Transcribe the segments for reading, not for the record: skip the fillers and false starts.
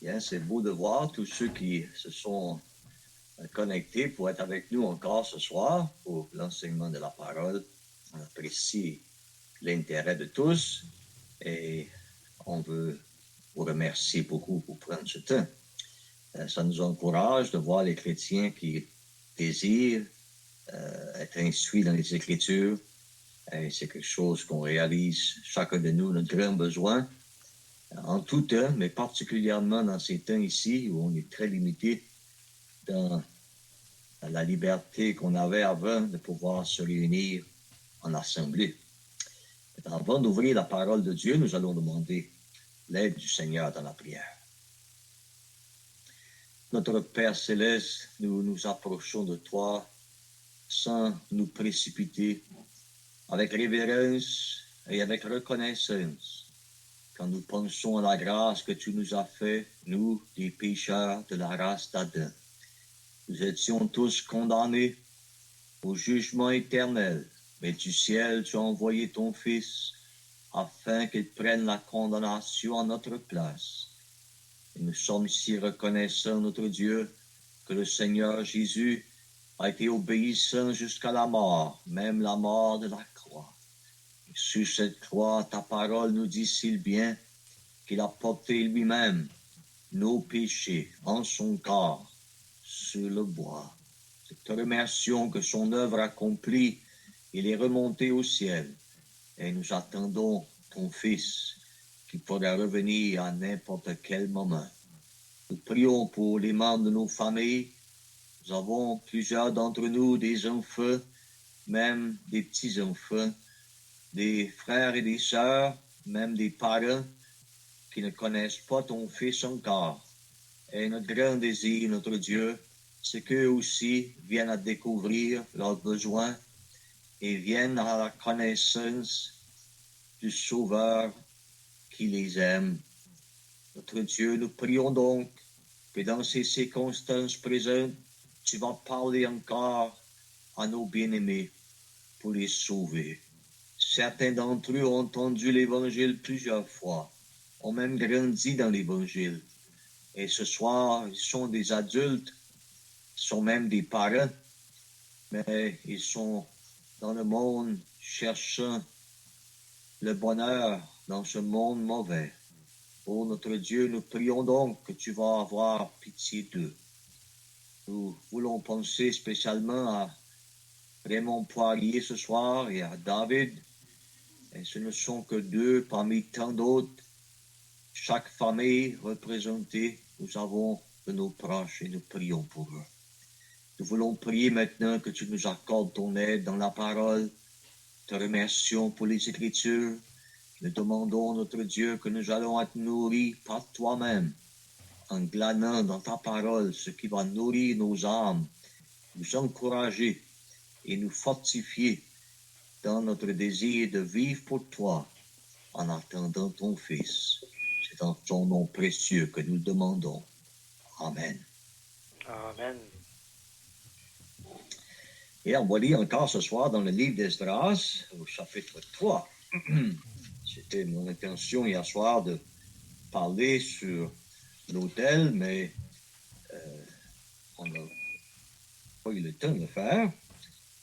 Bien, c'est beau de voir tous ceux qui se sont connectés pour être avec nous encore ce soir pour l'enseignement de la parole. On apprécie l'intérêt de tous et on veut vous remercier beaucoup pour prendre ce temps. Ça nous encourage de voir les chrétiens qui désirent être instruits dans les Écritures. Et c'est quelque chose qu'on réalise chacun de nous, notre grand besoin, en tout temps, mais particulièrement dans ces temps ici où on est très limité dans la liberté qu'on avait avant de pouvoir se réunir en assemblée. Avant d'ouvrir la parole de Dieu, nous allons demander l'aide du Seigneur dans la prière. Notre Père céleste, nous nous approchons de toi sans nous précipiter, avec révérence et avec reconnaissance, quand nous pensons à la grâce que tu nous as faite, nous, des pécheurs de la race d'Adam. Nous étions tous condamnés au jugement éternel, mais du ciel tu as envoyé ton Fils afin qu'il prenne la condamnation à notre place. Et nous sommes si reconnaissants, notre Dieu, que le Seigneur Jésus a été obéissant jusqu'à la mort, même la mort de la croix. Et sur cette croix, ta parole nous dit si bien qu'il a porté lui-même nos péchés en son corps sur le bois. Nous te remercions que son œuvre accomplie, il est remonté au ciel. Et nous attendons ton Fils qui pourra revenir à n'importe quel moment. Nous prions pour les membres de nos familles. Nous avons plusieurs d'entre nous des enfants, même des petits-enfants, des frères et des sœurs, même des parents qui ne connaissent pas ton Fils encore. Et notre grand désir, notre Dieu, c'est qu'eux aussi viennent à découvrir leurs besoins et viennent à la connaissance du Sauveur qui les aime. Notre Dieu, nous prions donc que dans ces circonstances présentes, tu vas parler encore à nos bien-aimés pour les sauver. Certains d'entre eux ont entendu l'Évangile plusieurs fois, ont même grandi dans l'Évangile. Et ce soir, ils sont des adultes, ils sont même des parents, mais ils sont dans le monde cherchant le bonheur dans ce monde mauvais. Oh notre Dieu, nous prions donc que tu vas avoir pitié d'eux. Nous voulons penser spécialement à Raymond Poirier ce soir et à David. Et ce ne sont que deux parmi tant d'autres. Chaque famille représentée, nous avons de nos proches et nous prions pour eux. Nous voulons prier maintenant que tu nous accordes ton aide dans la parole. Te remercions pour les Écritures. Nous demandons, notre Dieu, que nous allons être nourris par toi-même, en glanant dans ta parole ce qui va nourrir nos âmes, nous encourager et nous fortifier dans notre désir de vivre pour toi en attendant ton Fils. C'est dans ton nom précieux que nous le demandons. Amen. Amen. Et on va lire encore ce soir dans le livre d'Esdras, au chapitre 3. C'était mon intention hier soir de parler sur l'autel, mais on n'a pas eu le temps de le faire.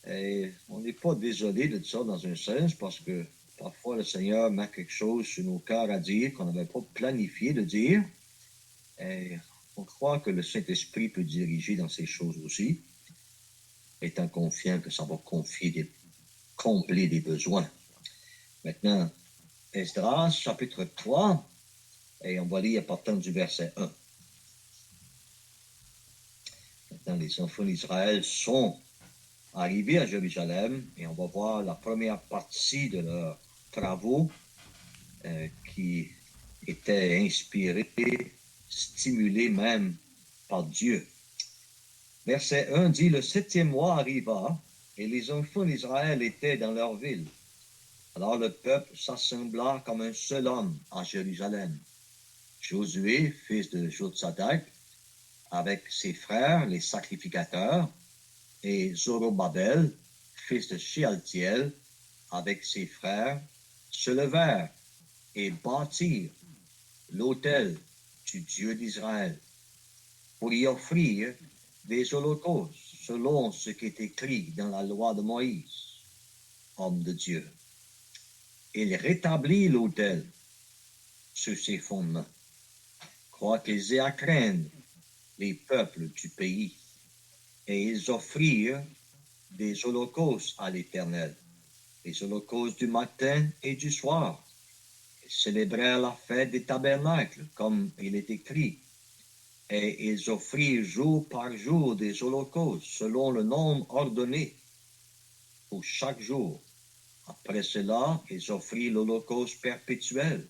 Et on n'est pas désolé de ça dans un sens, parce que parfois le Seigneur met quelque chose sur nos cœurs à dire qu'on n'avait pas planifié de dire. Et on croit que le Saint-Esprit peut diriger dans ces choses aussi, étant confiant que ça va combler des besoins. Maintenant, Esdras, chapitre 3, et on va lire à partir du verset 1. Maintenant, les enfants d'Israël sont arrivés à Jérusalem et on va voir la première partie de leurs travaux qui étaient inspirés, stimulés même par Dieu. Verset 1 dit, le 7e mois arriva et les enfants d'Israël étaient dans leur ville. Alors le peuple s'assembla comme un seul homme à Jérusalem. Josué, fils de Jotsadak, avec ses frères, les sacrificateurs, et Zorobabel, fils de Shealtiel, avec ses frères, se levèrent et bâtirent l'autel du Dieu d'Israël, pour y offrir des holocaustes selon ce qui est écrit dans la loi de Moïse, homme de Dieu. Il rétablit l'autel sur ses fondements, quoiqu'ils aient à craindre les peuples du pays, et ils offrirent des holocaustes à l'Éternel, les holocaustes du matin et du soir. Ils célébrèrent la fête des tabernacles, comme il est écrit, et ils offrirent jour par jour des holocaustes selon le nombre ordonné pour chaque jour. Après cela, ils offrirent l'holocauste perpétuel,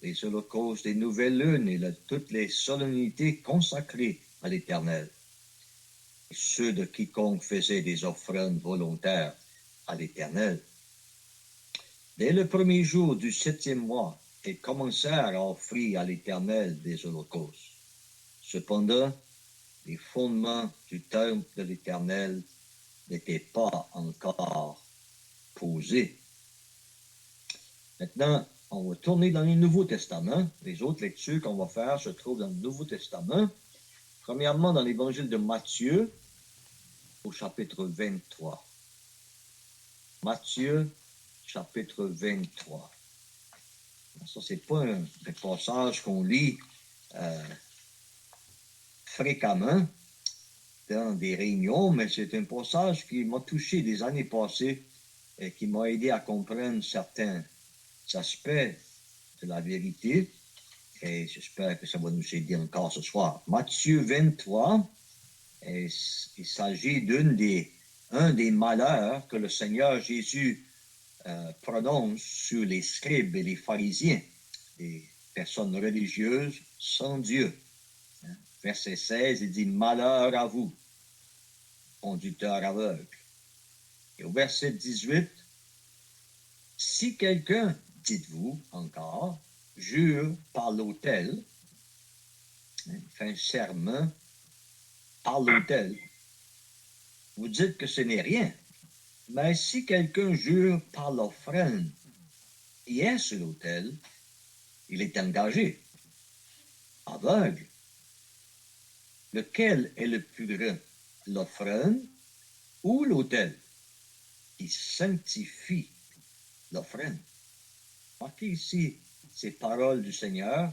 les holocaustes des nouvelles lunes et toutes les solennités consacrées à l'Éternel. Et ceux de quiconque faisait des offrandes volontaires à l'Éternel. Dès le premier jour du 7e mois, ils commencèrent à offrir à l'Éternel des holocaustes. Cependant, les fondements du temple de l'Éternel n'étaient pas encore posés. Maintenant, on va tourner dans le Nouveau Testament. Les autres lectures qu'on va faire se trouvent dans le Nouveau Testament. Premièrement, dans l'Évangile de Matthieu, au chapitre 23. Matthieu, chapitre 23. Ça, c'est pas un passage qu'on lit fréquemment dans des réunions, mais c'est un passage qui m'a touché des années passées et qui m'a aidé à comprendre certains aspects de la vérité. Et j'espère que ça va nous aider encore ce soir. Matthieu 23, il s'agit un des malheurs que le Seigneur Jésus prononce sur les scribes et les pharisiens, des personnes religieuses sans Dieu. Verset 16, il dit « Malheur à vous, conducteurs aveugles ». Et au verset 18, « Si quelqu'un, dites-vous encore, jure par l'autel, fait un serment par l'autel, vous dites que ce n'est rien. Mais si quelqu'un jure par l'offrande qui est sur l'autel, il est engagé, aveugle. Lequel est le plus grand, l'offrande ou l'autel qui sanctifie l'offrande? Marquez ici ces paroles du Seigneur.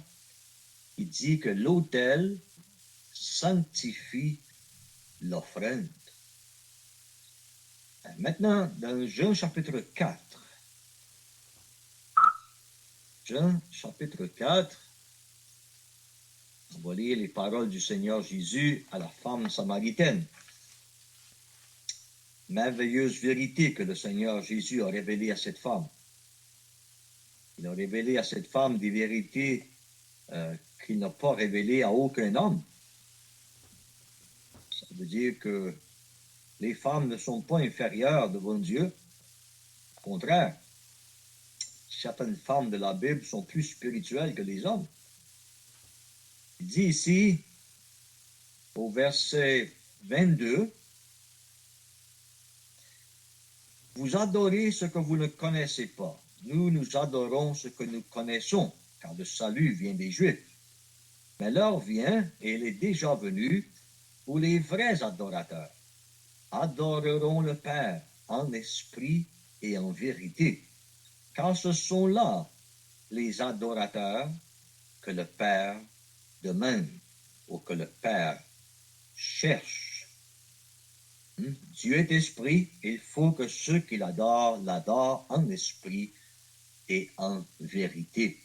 Il dit que l'autel sanctifie l'offrande. Maintenant, dans Jean chapitre 4, Jean chapitre 4, on va lire les paroles du Seigneur Jésus à la femme samaritaine. Merveilleuse vérité que le Seigneur Jésus a révélée à cette femme. Il a révélé à cette femme des vérités qu'il n'a pas révélées à aucun homme. Ça veut dire que les femmes ne sont pas inférieures devant Dieu. Au contraire, certaines femmes de la Bible sont plus spirituelles que les hommes. Il dit ici, au verset 22, « Vous adorez ce que vous ne connaissez pas. Nous adorons ce que nous connaissons, car le salut vient des Juifs. Mais l'heure vient, et elle est déjà venue, où les vrais adorateurs adoreront le Père en esprit et en vérité, car ce sont là les adorateurs que le Père demande ou que le Père cherche. Dieu est esprit, il faut que ceux qui l'adorent en esprit et en vérité.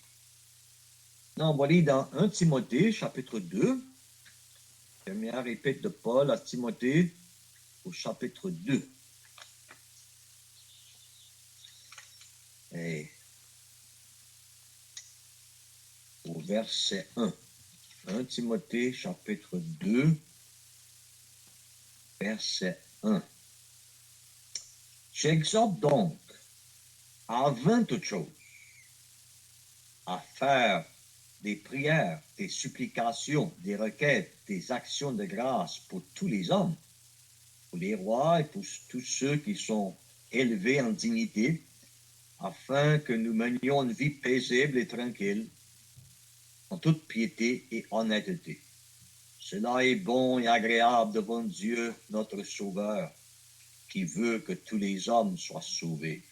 Now, on va lire dans 1 Timothée, chapitre 2, première épître de Paul à Timothée, au chapitre 2. Et au verset 1. 1 Timothée, chapitre 2, verset 1. J'exhorte donc, avant toute chose, à faire des prières, des supplications, des requêtes, des actions de grâce pour tous les hommes, pour les rois et pour tous ceux qui sont élevés en dignité, afin que nous menions une vie paisible et tranquille, en toute piété et honnêteté. Cela est bon et agréable devant Dieu, notre Sauveur, qui veut que tous les hommes soient sauvés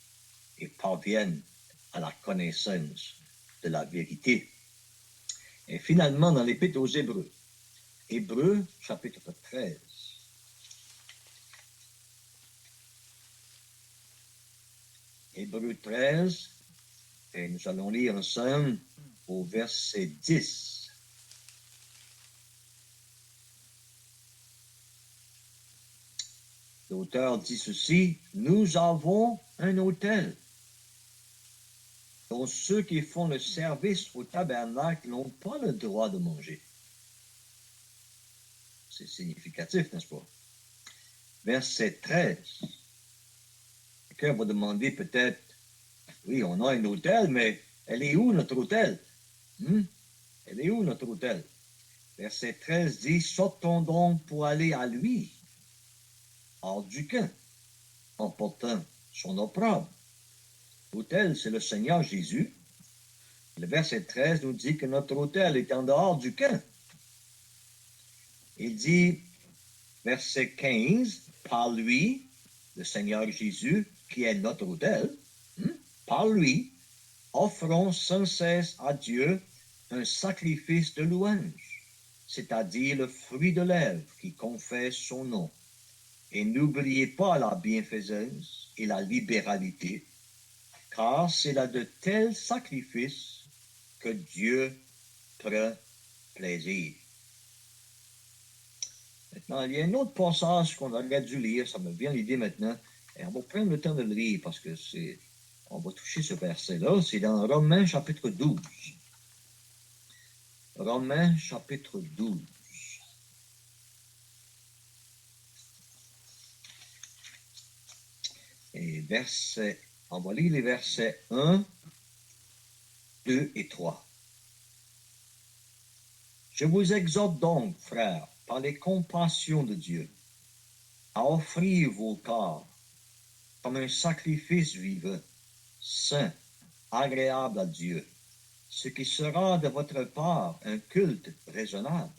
et parviennent à la connaissance de la vérité. Et finalement, dans l'Épître aux Hébreux, Hébreux, chapitre 13. Hébreux 13, et nous allons lire ensemble au verset 10. L'auteur dit ceci: nous avons un autel dont ceux qui font le service au tabernacle n'ont pas le droit de manger. C'est significatif, n'est-ce pas? Verset 13. Quelqu'un va demander peut-être, oui, on a un autel, mais elle est où notre autel? Elle est où notre autel? Verset 13 dit, sortons donc pour aller à lui, hors du camp, en portant son opprobre. L'autel, c'est le Seigneur Jésus. Le verset 13 nous dit que notre autel est en dehors du camp. Il dit, verset 15, par lui, le Seigneur Jésus, qui est notre autel, par lui, offrons sans cesse à Dieu un sacrifice de louange, c'est-à-dire le fruit de lèvres qui confesse son nom. Et n'oubliez pas la bienfaisance et la libéralité, car c'est là de tels sacrifices que Dieu prend plaisir. Maintenant, il y a un autre passage qu'on aurait dû lire, ça me vient l'idée maintenant, et on va prendre le temps de le lire parce que on va toucher ce verset-là, c'est dans Romains chapitre 12. Romains chapitre 12. Et on va lire les versets 1, 2 et 3. Je vous exhorte donc, frères, par les compassions de Dieu, à offrir vos corps comme un sacrifice vivant, saint, agréable à Dieu, ce qui sera de votre part un culte raisonnable.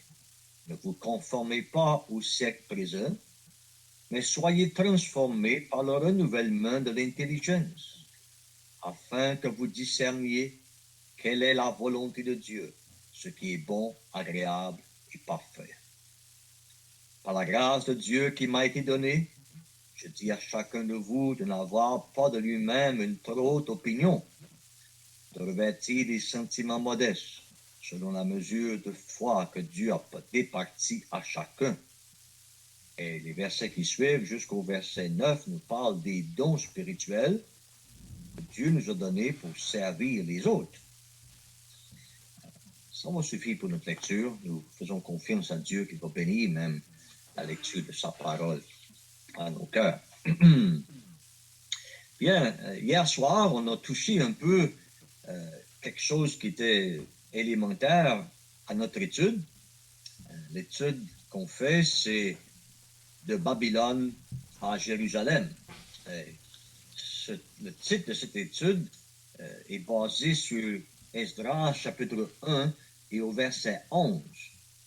Ne vous conformez pas au siècle présent, mais soyez transformés par le renouvellement de l'intelligence, afin que vous discerniez quelle est la volonté de Dieu, ce qui est bon, agréable et parfait. Par la grâce de Dieu qui m'a été donnée, je dis à chacun de vous de n'avoir pas de lui-même une trop haute opinion, de revêtir des sentiments modestes, selon la mesure de foi que Dieu a départie à chacun. Et les versets qui suivent jusqu'au verset 9 nous parlent des dons spirituels que Dieu nous a donnés pour servir les autres. Ça va suffire pour notre lecture. Nous faisons confiance à Dieu qui va bénir même la lecture de sa parole à nos cœurs. Bien, hier soir, on a touché un peu quelque chose qui était élémentaire à notre étude. L'étude qu'on fait, c'est de Babylone à Jérusalem. Le titre de cette étude est basé sur Esdras chapitre 1 et au verset 11.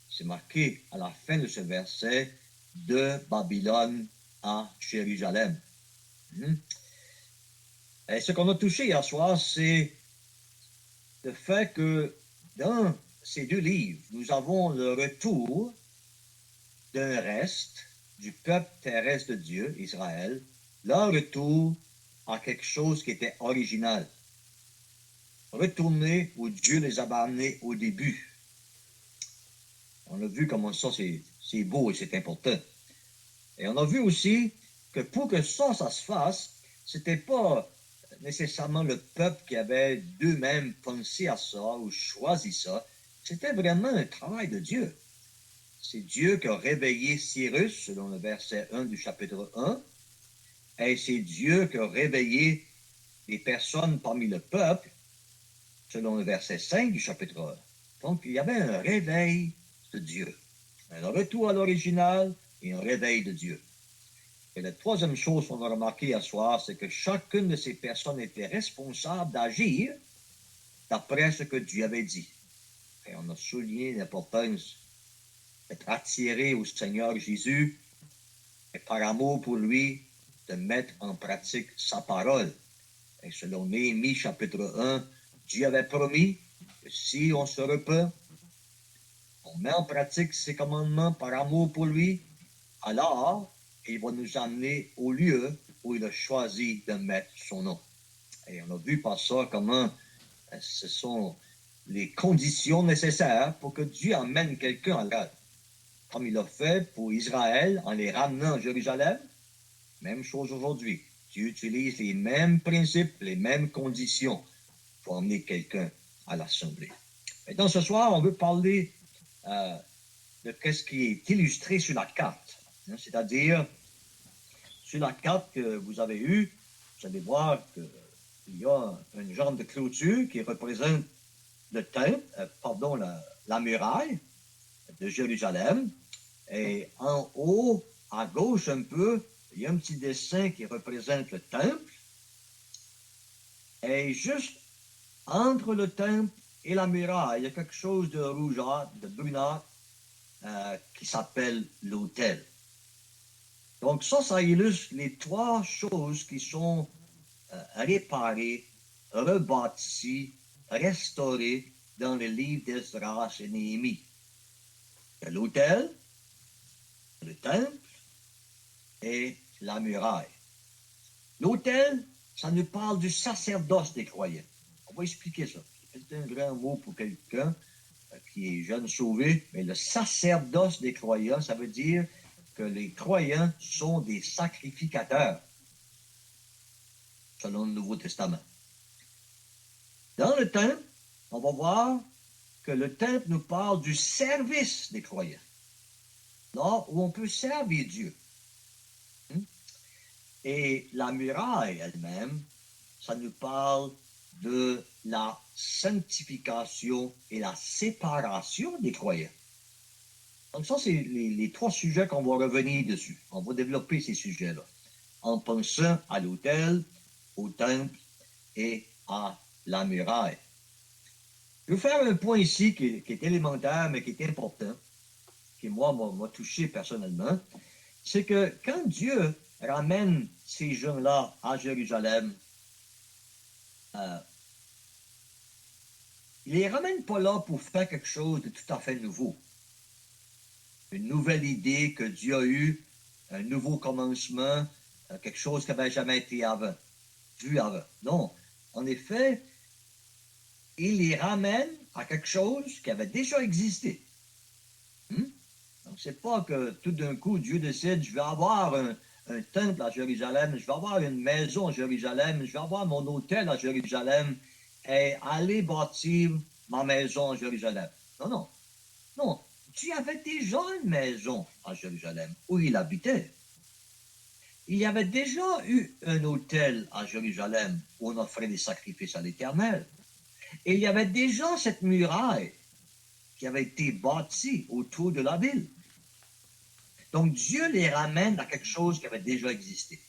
C'est marqué à la fin de ce verset de Babylone à Jérusalem. Et ce qu'on a touché hier soir, c'est le fait que dans ces deux livres, nous avons le retour d'un reste du peuple terrestre de Dieu, Israël, leur retour à quelque chose qui était original. Retourner où Dieu les a amenés au début. On a vu comment ça, c'est beau et c'est important. Et on a vu aussi que pour que ça se fasse, c'était pas nécessairement le peuple qui avait d'eux-mêmes pensé à ça ou choisi ça. C'était vraiment un travail de Dieu. C'est Dieu qui a réveillé Cyrus, selon le verset 1 du chapitre 1, et c'est Dieu qui a réveillé les personnes parmi le peuple, selon le verset 5 du chapitre 1. Donc, il y avait un réveil de Dieu, un retour à l'original et un réveil de Dieu. Et la troisième chose qu'on a remarqué à soir, c'est que chacune de ces personnes était responsable d'agir d'après ce que Dieu avait dit. Et on a souligné l'importance d'être attiré au Seigneur Jésus et par amour pour lui, de mettre en pratique sa parole. Et selon Néhémie chapitre 1, Dieu avait promis que si on se repent, on met en pratique ses commandements par amour pour lui, alors il va nous amener au lieu où il a choisi de mettre son nom. Et on a vu par ça comment ce sont les conditions nécessaires pour que Dieu emmène quelqu'un à l'âge. Comme il a fait pour Israël en les ramenant à Jérusalem, même chose aujourd'hui. Dieu utilise les mêmes principes, les mêmes conditions pour emmener quelqu'un à l'assemblée. Maintenant, ce soir, on veut parler de ce qui est illustré sur la carte. C'est-à-dire, sur la carte que vous avez eue, vous allez voir qu'il y a une genre de clôture qui représente le temple, la muraille de Jérusalem. Et en haut, à gauche un peu, il y a un petit dessin qui représente le temple. Et juste entre le temple et la muraille, il y a quelque chose de rougeâtre, de brunâtre, qui s'appelle l'autel. Donc ça illustre les trois choses qui sont réparées, rebâties, restaurées dans le livre d'Esdras et Néhémie. Il y a l'autel, le temple et la muraille. L'autel, ça nous parle du sacerdoce des croyants. On va expliquer ça. C'est un grand mot pour quelqu'un qui est jeune sauvé, mais le sacerdoce des croyants, ça veut dire que les croyants sont des sacrificateurs, selon le Nouveau Testament. Dans le temple, on va voir que le temple nous parle du service des croyants, là où on peut servir Dieu. Et la muraille elle-même, ça nous parle de la sanctification et la séparation des croyants. Donc ça, c'est les trois sujets qu'on va revenir dessus. On va développer ces sujets-là en pensant à l'autel, au temple et à la muraille. Je vais faire un point ici qui est élémentaire, mais qui est important, qui, moi, m'a touché personnellement. C'est que quand Dieu ramène ces gens-là à Jérusalem, il ne les ramène pas là pour faire quelque chose de tout à fait nouveau. Une nouvelle idée que Dieu a eue, un nouveau commencement, quelque chose qui n'avait jamais été vu avant. Non, en effet, il les ramène à quelque chose qui avait déjà existé. Donc, c'est pas que tout d'un coup, Dieu décide, je vais avoir un temple à Jérusalem, je vais avoir une maison à Jérusalem, je vais avoir mon hôtel à Jérusalem, et aller bâtir ma maison à Jérusalem. Non, non. Non. Dieu avait déjà une maison à Jérusalem où il habitait. Il y avait déjà eu un hôtel à Jérusalem où on offrait des sacrifices à l'Éternel. Et il y avait déjà cette muraille qui avait été bâtie autour de la ville. Donc Dieu les ramène à quelque chose qui avait déjà existé.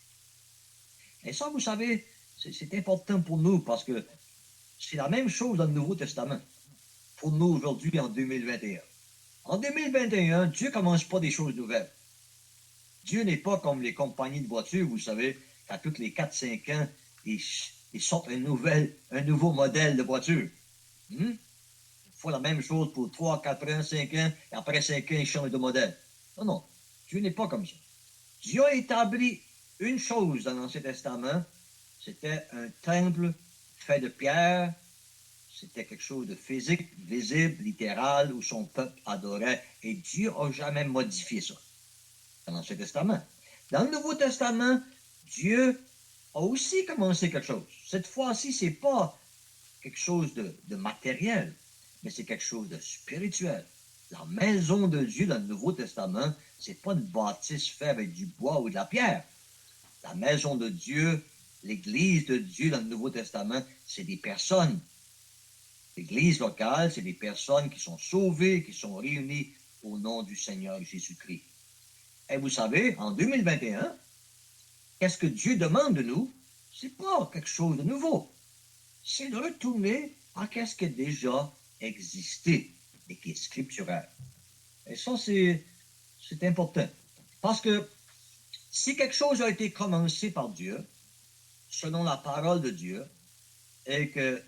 Et ça, vous savez, c'est important pour nous parce que c'est la même chose dans le Nouveau Testament pour nous aujourd'hui en 2021. En 2021, Dieu ne commence pas des choses nouvelles. Dieu n'est pas comme les compagnies de voitures, vous savez, qu'à tous les 4-5 ans, ils sortent un nouveau modèle de voiture. Ils font la même chose pour 3, 4 ans, 5 ans, et après 5 ans, ils changent de modèle. Non, non, Dieu n'est pas comme ça. Dieu a établi une chose dans l'Ancien Testament, c'était un temple fait de pierre, c'était quelque chose de physique, visible, littéral, où son peuple adorait, et Dieu n'a jamais modifié ça dans l'Ancien Testament. Dans le Nouveau Testament, Dieu a aussi commencé quelque chose. Cette fois-ci, ce n'est pas quelque chose de matériel, mais c'est quelque chose de spirituel. La maison de Dieu dans le Nouveau Testament, ce n'est pas une bâtisse faite avec du bois ou de la pierre. La maison de Dieu, l'Église de Dieu dans le Nouveau Testament, c'est des personnes. L'Église locale, c'est des personnes qui sont sauvées, qui sont réunies au nom du Seigneur Jésus-Christ. Et vous savez, en 2021, qu'est-ce que Dieu demande de nous? Ce n'est pas quelque chose de nouveau. C'est de retourner à ce qui a déjà existé. et qui est scripturaire. Et ça, c'est important. Parce que si quelque chose a été commencé par Dieu, selon la parole de Dieu, et que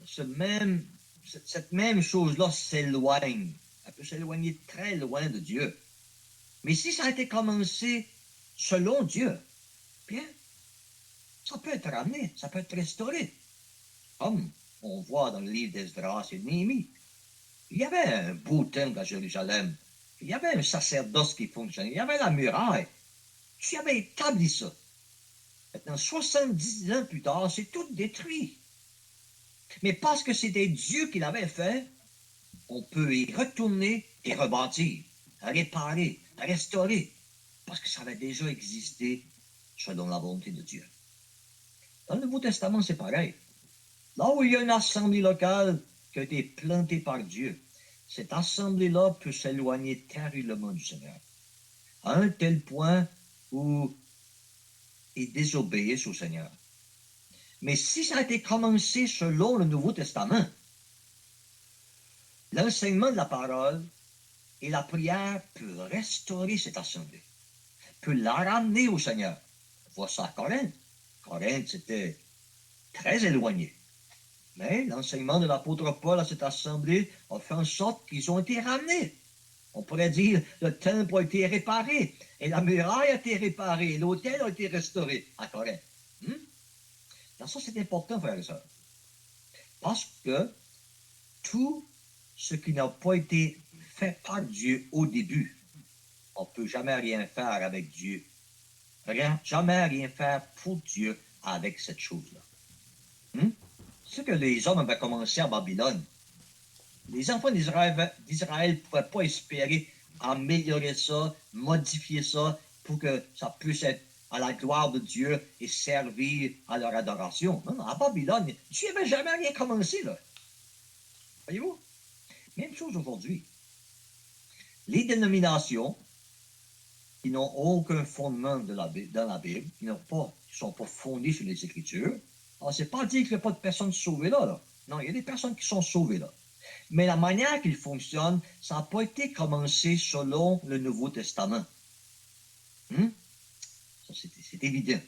cette même chose-là s'éloigne, elle peut s'éloigner très loin de Dieu. Mais si ça a été commencé selon Dieu, bien, ça peut être ramené, ça peut être restauré. Comme on voit dans le livre d'Esdras et de Néhémie. Il y avait un beau temple à Jérusalem. Il y avait un sacerdoce qui fonctionnait. Il y avait la muraille. Tu avais établi ça. Maintenant, 70 ans plus tard, c'est tout détruit. Mais parce que c'était Dieu qui l'avait fait, on peut y retourner et rebâtir, réparer, restaurer, parce que ça avait déjà existé selon la volonté de Dieu. Dans le Nouveau Testament, c'est pareil. Là où il y a une assemblée locale qui a été plantée par Dieu, cette assemblée-là peut s'éloigner terriblement du Seigneur, à un tel point où ils désobéissent au Seigneur. Mais si ça a été commencé selon le Nouveau Testament, l'enseignement de la parole et la prière peut restaurer cette assemblée, peut la ramener au Seigneur. On voit ça à Corinthe. Corinthe, c'était très éloigné. Mais l'enseignement de l'apôtre Paul à cette assemblée a fait en sorte qu'ils ont été ramenés. On pourrait dire le temple a été réparé, et la muraille a été réparée, et l'autel a été restauré à Corinthe. Dans ça, c'est important, frères et sœurs. Parce que tout ce qui n'a pas été fait par Dieu au début, on ne peut jamais rien faire avec Dieu. Jamais rien faire pour Dieu avec cette chose-là. Ce que les hommes avaient commencé à Babylone, les enfants d'Israël ne pouvaient pas espérer améliorer ça, modifier ça pour que ça puisse être à la gloire de Dieu et servir à leur adoration. Non, à Babylone, Dieu n'avait jamais rien commencé, là. Voyez-vous? Même chose aujourd'hui. Les dénominations qui n'ont aucun fondement dans la Bible, qui ne sont pas fondées sur les Écritures, alors c'est pas dire qu'il n'y a pas de personnes sauvées là. Non, il y a des personnes qui sont sauvées là. Mais la manière qu'ils fonctionnent, ça n'a pas été commencé selon le Nouveau Testament. Ça, c'est évident.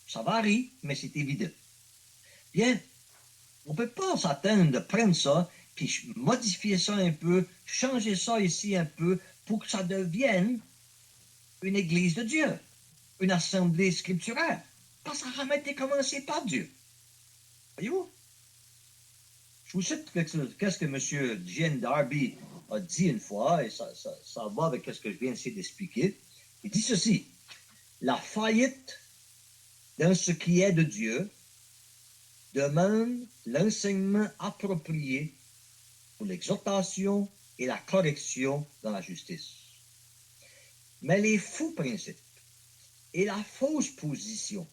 Ça varie, mais c'est évident. Bien, on ne peut pas s'attendre de prendre ça, puis modifier ça un peu, changer ça ici un peu, pour que ça devienne une église de Dieu, une assemblée scripturaire. Parce que ça n'a jamais été commencé par Dieu. Voyez-vous? Je vous cite qu'est-ce que M. Gene Darby a dit une fois, et ça va avec ce que je viens d'essayer d'expliquer. Il dit ceci: la faillite dans ce qui est de Dieu demande l'enseignement approprié pour l'exhortation et la correction dans la justice. Mais les faux principes et la fausse position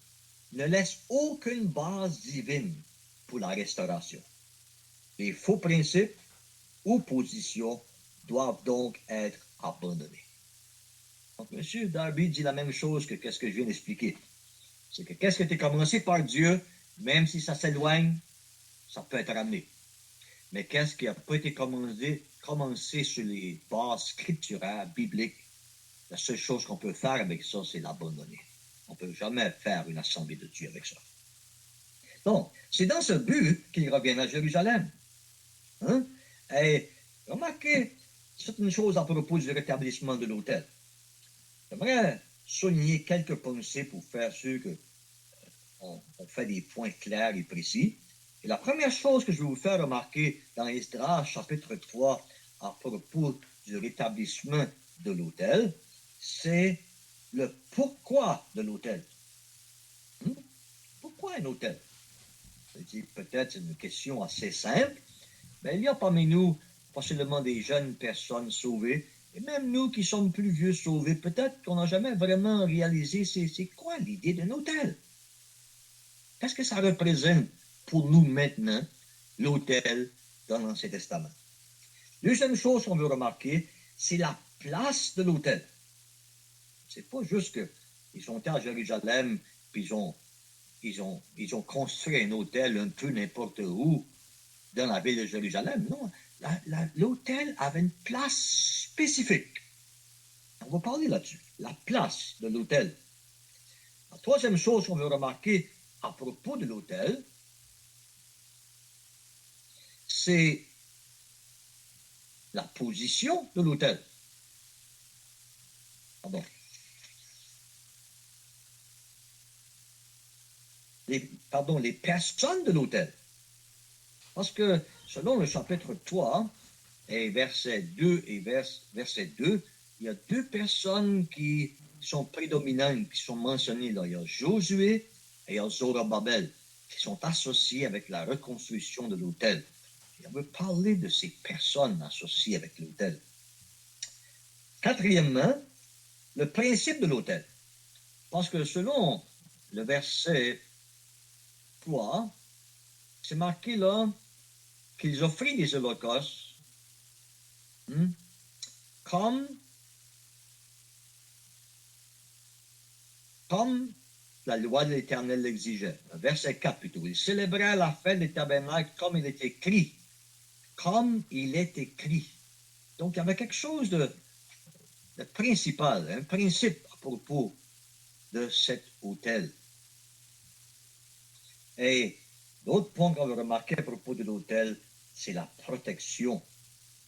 ne laissent aucune base divine pour la restauration. Les faux principes ou positions doivent donc être abandonnés. Donc, M. Darby dit la même chose que ce que je viens d'expliquer. C'est que qu'est-ce qui a été commencé par Dieu, même si ça s'éloigne, ça peut être ramené. Mais qu'est-ce qui n'a pas été commencé sur les bases scripturaires, bibliques, la seule chose qu'on peut faire avec ça, c'est l'abandonner. On ne peut jamais faire une assemblée de Dieu avec ça. Donc, c'est dans ce but qu'il revient à Jérusalem. Et remarquez, c'est une chose à propos du rétablissement de l'autel. J'aimerais souligner quelques pensées pour faire sûr qu'on fait des points clairs et précis. Et la première chose que je vais vous faire remarquer dans Esdras, chapitre 3, à propos du rétablissement de l'autel, c'est le pourquoi de l'autel. Pourquoi un autel? C'est peut-être une question assez simple, mais il y a parmi nous pas seulement des jeunes personnes sauvées, et même nous qui sommes plus vieux sauvés, peut-être qu'on n'a jamais vraiment réalisé c'est quoi l'idée d'un autel. Qu'est-ce que ça représente pour nous maintenant, l'autel dans l'Ancien Testament? Deuxième chose qu'on veut remarquer, c'est la place de l'autel. C'est pas juste qu'ils sont à Jérusalem, puis ils ont construit un hôtel un peu n'importe où dans la ville de Jérusalem. Non, l'autel avait une place spécifique. On va parler là-dessus, la place de l'autel. La troisième chose qu'on veut remarquer à propos de l'autel, c'est la position de l'autel. Pardon. Les personnes de l'autel. Parce que selon le chapitre 3 et verset 2 et verset 2, il y a deux personnes qui sont prédominantes, qui sont mentionnées là. Il y a Josué et il y a Zorobabel, qui sont associés avec la reconstruction de l'autel. Et on veut parler de ces personnes associées avec l'autel. Quatrièmement, le principe de l'autel. Parce que selon le verset 3, c'est marqué là qu'ils offraient des holocaustes comme la loi de l'Éternel l'exigeait. Verset 4 plutôt. Ils célébraient la fête des tabernacles comme il est écrit. Comme il est écrit. Donc il y avait quelque chose de principal, un principe à propos de cet autel. Et l'autre point qu'on veut remarquer à propos de l'autel, c'est la protection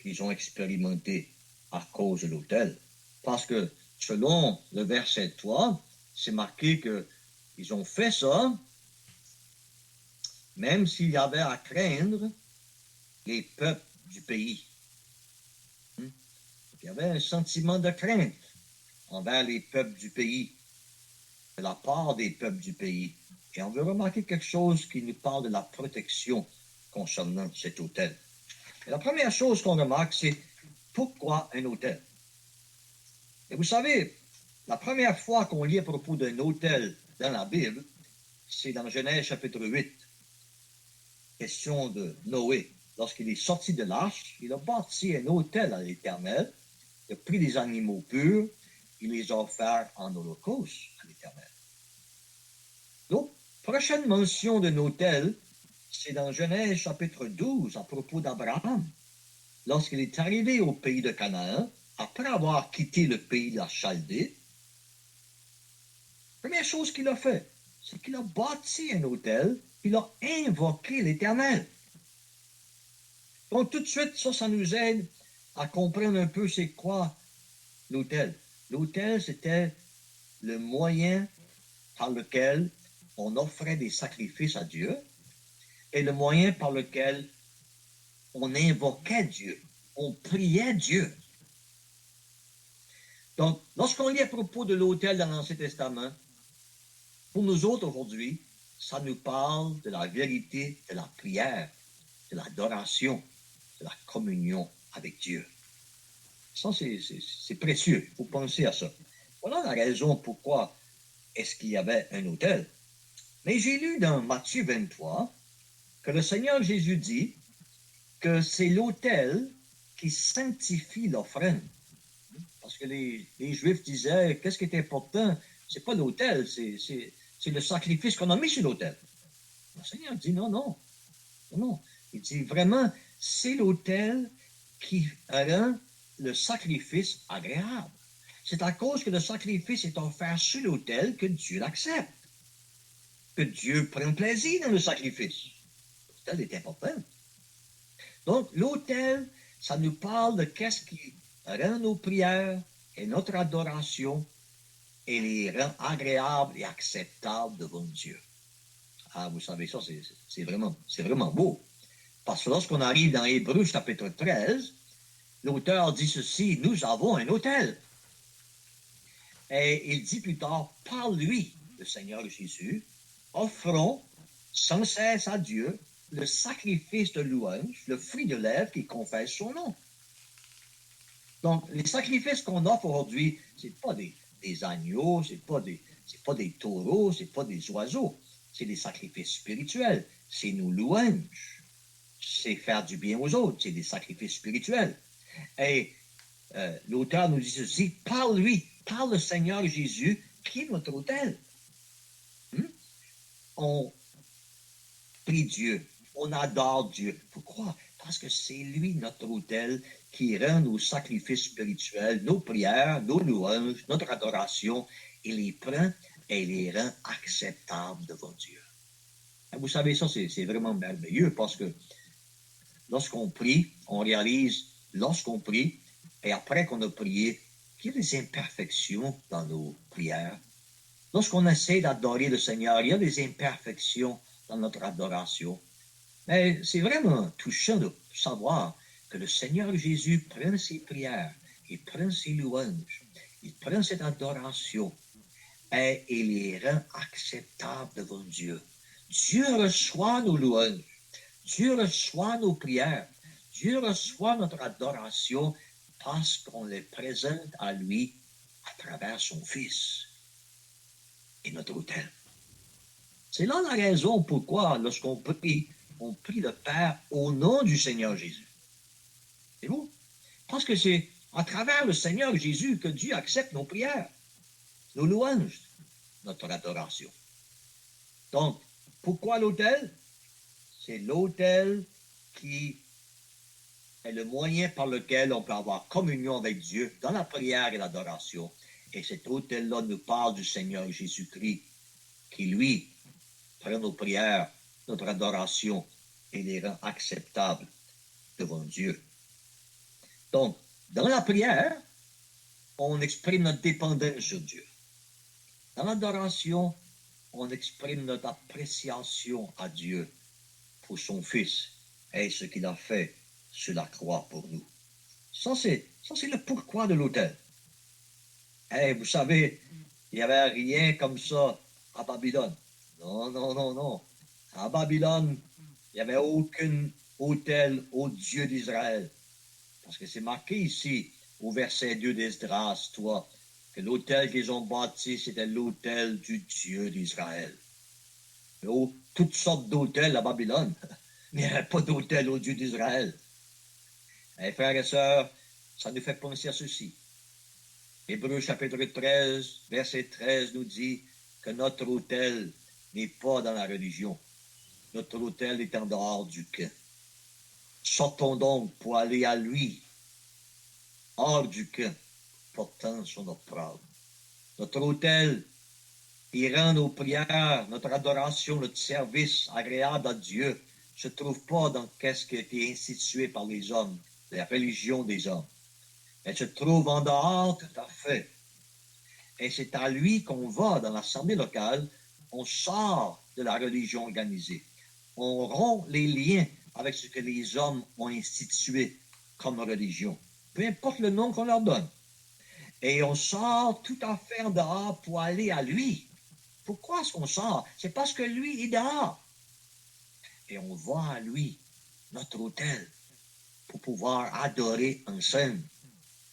qu'ils ont expérimentée à cause de l'autel. Parce que selon le verset 3, c'est marqué qu'ils ont fait ça, même s'il y avait à craindre les peuples du pays. Il y avait un sentiment de crainte envers les peuples du pays, de la part des peuples du pays. Et on veut remarquer quelque chose qui nous parle de la protection concernant cet autel. Et la première chose qu'on remarque, c'est pourquoi un autel? Et vous savez, la première fois qu'on lit à propos d'un autel dans la Bible, c'est dans Genèse chapitre 8. Question de Noé. Lorsqu'il est sorti de l'arche, il a bâti un autel à l'Éternel, il a pris des animaux purs, il les a offerts en holocauste à l'Éternel. Donc, prochaine mention d'un autel, c'est dans Genèse chapitre 12 à propos d'Abraham. Lorsqu'il est arrivé au pays de Canaan, après avoir quitté le pays de la Chaldée, la première chose qu'il a fait, c'est qu'il a bâti un autel, il a invoqué l'Éternel. Donc tout de suite, ça nous aide à comprendre un peu c'est quoi l'autel. L'autel, c'était le moyen par lequel on offrait des sacrifices à Dieu et le moyen par lequel on invoquait Dieu, on priait Dieu. Donc, lorsqu'on lit à propos de l'autel dans l'Ancien Testament, pour nous autres aujourd'hui, ça nous parle de la vérité de la prière, de l'adoration, de la communion avec Dieu. Ça, c'est précieux. Il faut penser à ça. Voilà la raison pourquoi est-ce qu'il y avait un autel. Mais j'ai lu dans Matthieu 23 que le Seigneur Jésus dit que c'est l'autel qui sanctifie l'offrande. Parce que les Juifs disaient, qu'est-ce qui est important? C'est pas l'autel, c'est le sacrifice qu'on a mis sur l'autel. Le Seigneur dit non. Il dit vraiment, c'est l'autel qui rend le sacrifice agréable. C'est à cause que le sacrifice est offert sur l'autel que Dieu l'accepte. Que Dieu prend plaisir dans le sacrifice. L'autel est important. Donc, l'autel, ça nous parle de qu'est-ce qui rend nos prières et notre adoration et les rend agréables et acceptables devant Dieu. Ah, vous savez, ça, c'est vraiment beau. Parce que lorsqu'on arrive dans Hébreux chapitre 13, l'auteur dit ceci, nous avons un autel. Et il dit plus tard, par lui, le Seigneur Jésus, offrons sans cesse à Dieu le sacrifice de louange, le fruit de lèvres qui confesse son nom. Donc, les sacrifices qu'on offre aujourd'hui, ce n'est pas des agneaux, ce n'est pas des taureaux, ce n'est pas des oiseaux. C'est des sacrifices spirituels. C'est nos louanges. C'est faire du bien aux autres. C'est des sacrifices spirituels. Et l'auteur nous dit ceci, par lui, par le Seigneur Jésus, qui est notre autel. On prie Dieu, on adore Dieu. Pourquoi? Parce que c'est lui, notre autel, qui rend nos sacrifices spirituels, nos prières, nos louanges, notre adoration, il les prend et les rend acceptables devant Dieu. Et vous savez, ça, c'est vraiment merveilleux parce que lorsqu'on prie, on réalise, lorsqu'on prie, et après qu'on a prié, qu'il y a des imperfections dans nos prières. Lorsqu'on essaie d'adorer le Seigneur, il y a des imperfections dans notre adoration. Mais c'est vraiment touchant de savoir que le Seigneur Jésus prend ses prières, il prend ses louanges, il prend cette adoration et il les rend acceptables devant Dieu. Dieu reçoit nos louanges, Dieu reçoit nos prières, Dieu reçoit notre adoration parce qu'on les présente à lui à travers son Fils et notre autel. C'est là la raison pourquoi, lorsqu'on prie, on prie le Père au nom du Seigneur Jésus. C'est vous? Parce que c'est à travers le Seigneur Jésus que Dieu accepte nos prières, nos louanges, notre adoration. Donc, pourquoi l'autel? C'est l'autel qui est le moyen par lequel on peut avoir communion avec Dieu dans la prière et l'adoration. Et cet autel-là nous parle du Seigneur Jésus-Christ, qui, lui, prend nos prières, notre adoration, et les rend acceptables devant Dieu. Donc, dans la prière, on exprime notre dépendance sur Dieu. Dans l'adoration, on exprime notre appréciation à Dieu pour son Fils et ce qu'il a fait sur la croix pour nous. Ça, c'est le pourquoi de l'autel. Et vous savez, il n'y avait rien comme ça à Babylone. Non, non, non, non. À Babylone, il n'y avait aucun autel au Dieu d'Israël. Parce que c'est marqué ici, au verset 2 d'Esdras, toi, que l'autel qu'ils ont bâti, c'était l'autel du Dieu d'Israël. Toutes sortes d'autels à Babylone, mais il n'y avait pas d'autel au Dieu d'Israël. Et frères et sœurs, ça nous fait penser à ceci. Hébreux chapitre 13, verset 13 nous dit que notre autel n'est pas dans la religion. Notre autel est en dehors du camp. Sortons donc pour aller à lui, hors du camp, portant son opprobre. Notre autel, il rend nos prières, notre adoration, notre service agréable à Dieu, ne se trouve pas dans ce qui a été institué par les hommes, la religion des hommes. Elle se trouve en dehors tout à fait. Et c'est à lui qu'on va dans l'assemblée locale, on sort de la religion organisée. On rompt les liens avec ce que les hommes ont institué comme religion, peu importe le nom qu'on leur donne. Et on sort tout à fait en dehors pour aller à lui. Pourquoi est-ce qu'on sort? C'est parce que lui est dehors. Et on va à lui, notre autel, pour pouvoir adorer ensemble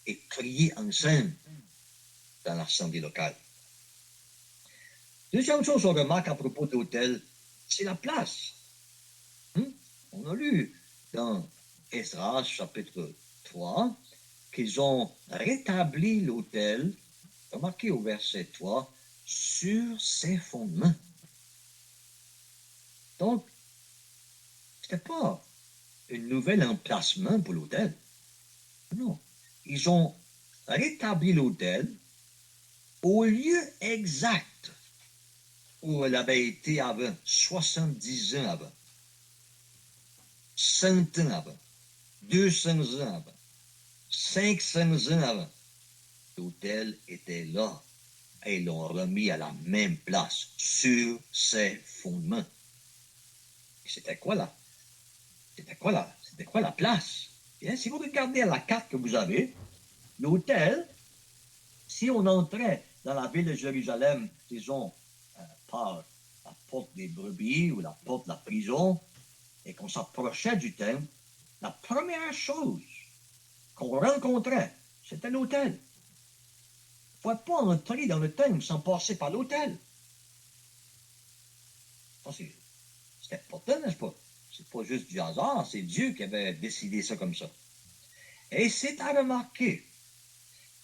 et prier ensemble dans l'assemblée locale. Deuxième chose qu'on remarque à propos de l'autel, c'est la place. On a lu dans Esdras chapitre 3 qu'ils ont rétabli l'autel, remarquez au verset 3, sur ses fondements. Donc, ce n'était pas un nouvel emplacement pour l'autel. Non. Ils ont rétabli l'autel au lieu exact où elle avait été avant, 70 ans avant, 100 ans avant, 200 ans avant, 500 ans avant. L'autel était là et ils l'ont remis à la même place, sur ses fondements. Et c'était quoi là? C'était quoi la place? Bien, si vous regardez la carte que vous avez, l'autel, si on entrait dans la ville de Jérusalem, disons, par la porte des brebis ou la porte de la prison, et qu'on s'approchait du temple, la première chose qu'on rencontrait, c'était l'autel. On ne pouvait pas entrer dans le temple sans passer par l'autel. C'est important, n'est-ce pas? C'est pas juste du hasard, c'est Dieu qui avait décidé ça comme ça. Et c'est à remarquer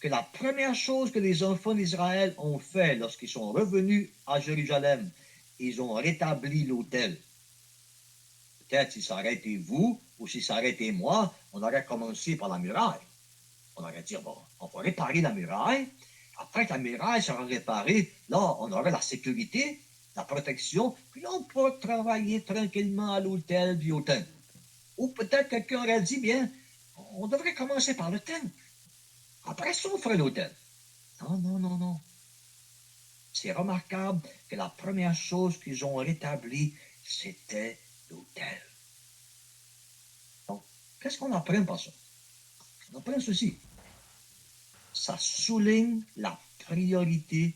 que la première chose que les enfants d'Israël ont fait lorsqu'ils sont revenus à Jérusalem, ils ont rétabli l'autel peut-être si ça aurait été vous ou si ça aurait été moi, on aurait commencé par la muraille. On aurait dit, bon, on va réparer la muraille. Après que la muraille sera réparée, là, on aurait la sécurité, la protection, puis là, on pourra travailler tranquillement à l'hôtel puis au temple. Ou peut-être quelqu'un aurait dit, bien, on devrait commencer par le temple. Après ça, on ferait l'hôtel. Non, non, non, non. C'est remarquable que la première chose qu'ils ont rétablie, c'était l'hôtel. Donc, qu'est-ce qu'on apprend par ça? On apprend ceci. Ça souligne la priorité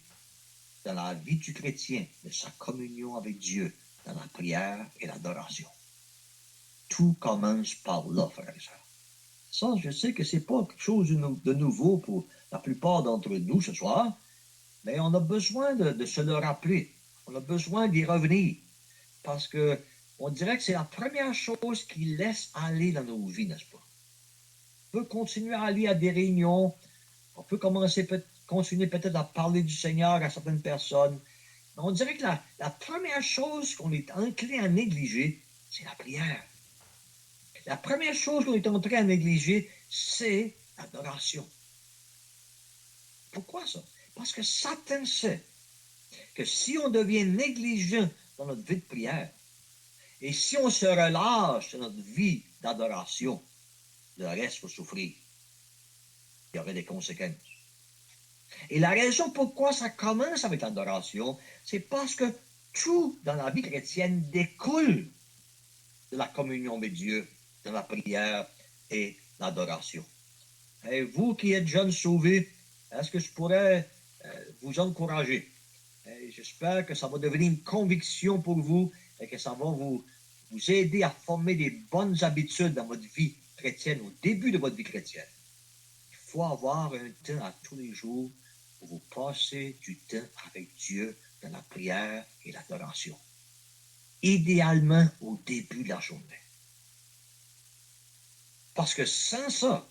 dans la vie du chrétien, de sa communion avec Dieu, dans la prière et l'adoration. Tout commence par là, frères et sœurs. Ça, je sais que c'est pas quelque chose de nouveau pour la plupart d'entre nous ce soir, mais on a besoin de se le rappeler. On a besoin d'y revenir. Parce que on dirait que c'est la première chose qui laisse aller dans nos vies, n'est-ce pas? On peut continuer à aller à des réunions, on peut continuer peut-être à parler du Seigneur à certaines personnes, mais on dirait que la première chose qu'on est enclin à négliger, c'est la prière. La première chose qu'on est en train de négliger, c'est l'adoration. Pourquoi ça? Parce que Satan sait que si on devient négligent dans notre vie de prière, et si on se relâche dans notre vie d'adoration, le reste va souffrir. Il y aurait des conséquences. Et la raison pourquoi ça commence avec l'adoration, c'est parce que tout dans la vie chrétienne découle de la communion avec Dieu, de la prière et l'adoration. Et vous qui êtes jeunes sauvés, est-ce que je pourrais vous encourager? J'espère que ça va devenir une conviction pour vous et que ça va vous aider à former des bonnes habitudes dans votre vie chrétienne, au début de votre vie chrétienne. Il faut avoir un temps à tous les jours pour vous passer du temps avec Dieu dans la prière et l'adoration. Idéalement au début de la journée. Parce que sans ça,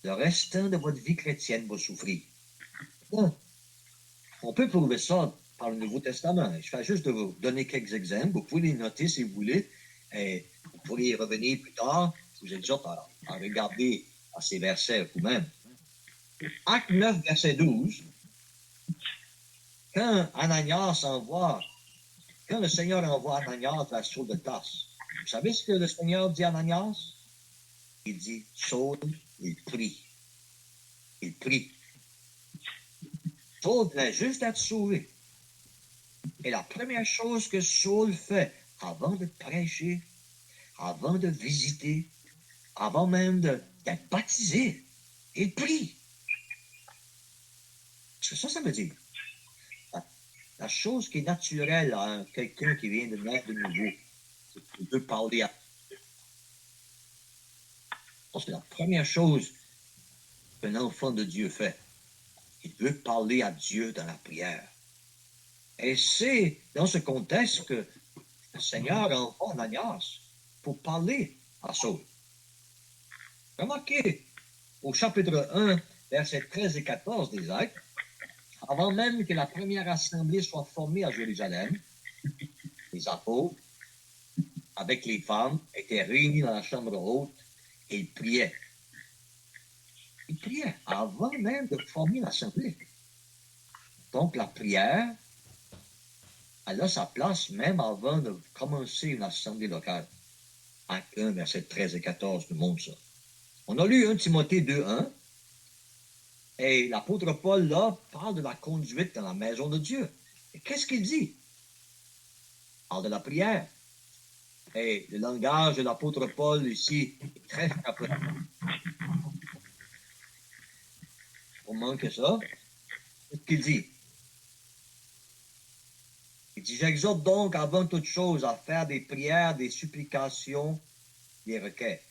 le restant de votre vie chrétienne va souffrir. Bon, on peut prouver ça par le Nouveau Testament. Je vais juste de vous donner quelques exemples. Vous pouvez les noter si vous voulez. Et vous pourrez y revenir plus tard. Je vous exhorte à regarder à ces versets vous-même. Acte 9, verset 12. Quand le Seigneur envoie Ananias vers Saul de Tarse, vous savez ce que le Seigneur dit à Ananias? Il dit, Saul, il prie. Il prie. Saul venait juste d'être sauvé. Et la première chose que Saul fait avant de prêcher, avant de visiter, avant même d'être baptisé, il prie. C'est ça, ça veut dire. La chose qui est naturelle à quelqu'un qui vient de naître de nouveau, c'est qu'il veut parler à Dieu. Parce que la première chose qu'un enfant de Dieu fait, il veut parler à Dieu dans la prière. Et c'est dans ce contexte que le Seigneur envoie Ananias pour parler à Saul. Remarquez, au chapitre 1, versets 13 et 14 des Actes, avant même que la première assemblée soit formée à Jérusalem, les apôtres, avec les femmes, étaient réunis dans la chambre haute et ils priaient. Ils priaient avant même de former l'assemblée. Donc la prière, elle a sa place même avant de commencer une assemblée locale. Acte 1, versets 13 et 14 nous montre ça. On a lu 1 Timothée 2.1 et l'apôtre Paul, là, parle de la conduite dans la maison de Dieu. Et qu'est-ce qu'il dit? Il parle de la prière. Et le langage de l'apôtre Paul ici est très frappant. On manque ça. Qu'est-ce qu'il dit? Il dit, j'exhorte donc avant toute chose à faire des prières, des supplications, des requêtes.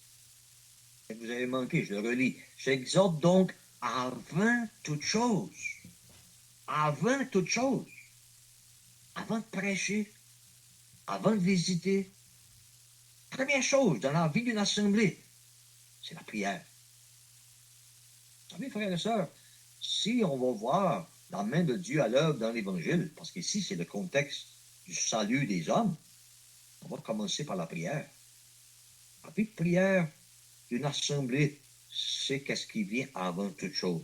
Et vous avez manqué, je le relis. J'exhorte donc avant toute chose. Avant toute chose. Avant de prêcher, avant de visiter. Première chose dans la vie d'une assemblée, c'est la prière. Vous savez, frères et sœurs, si on va voir la main de Dieu à l'œuvre dans l'Évangile, parce qu'ici, c'est le contexte du salut des hommes, On va commencer par la prière. La vie de prière d'une assemblée, c'est qu'est-ce qui vient avant toute chose.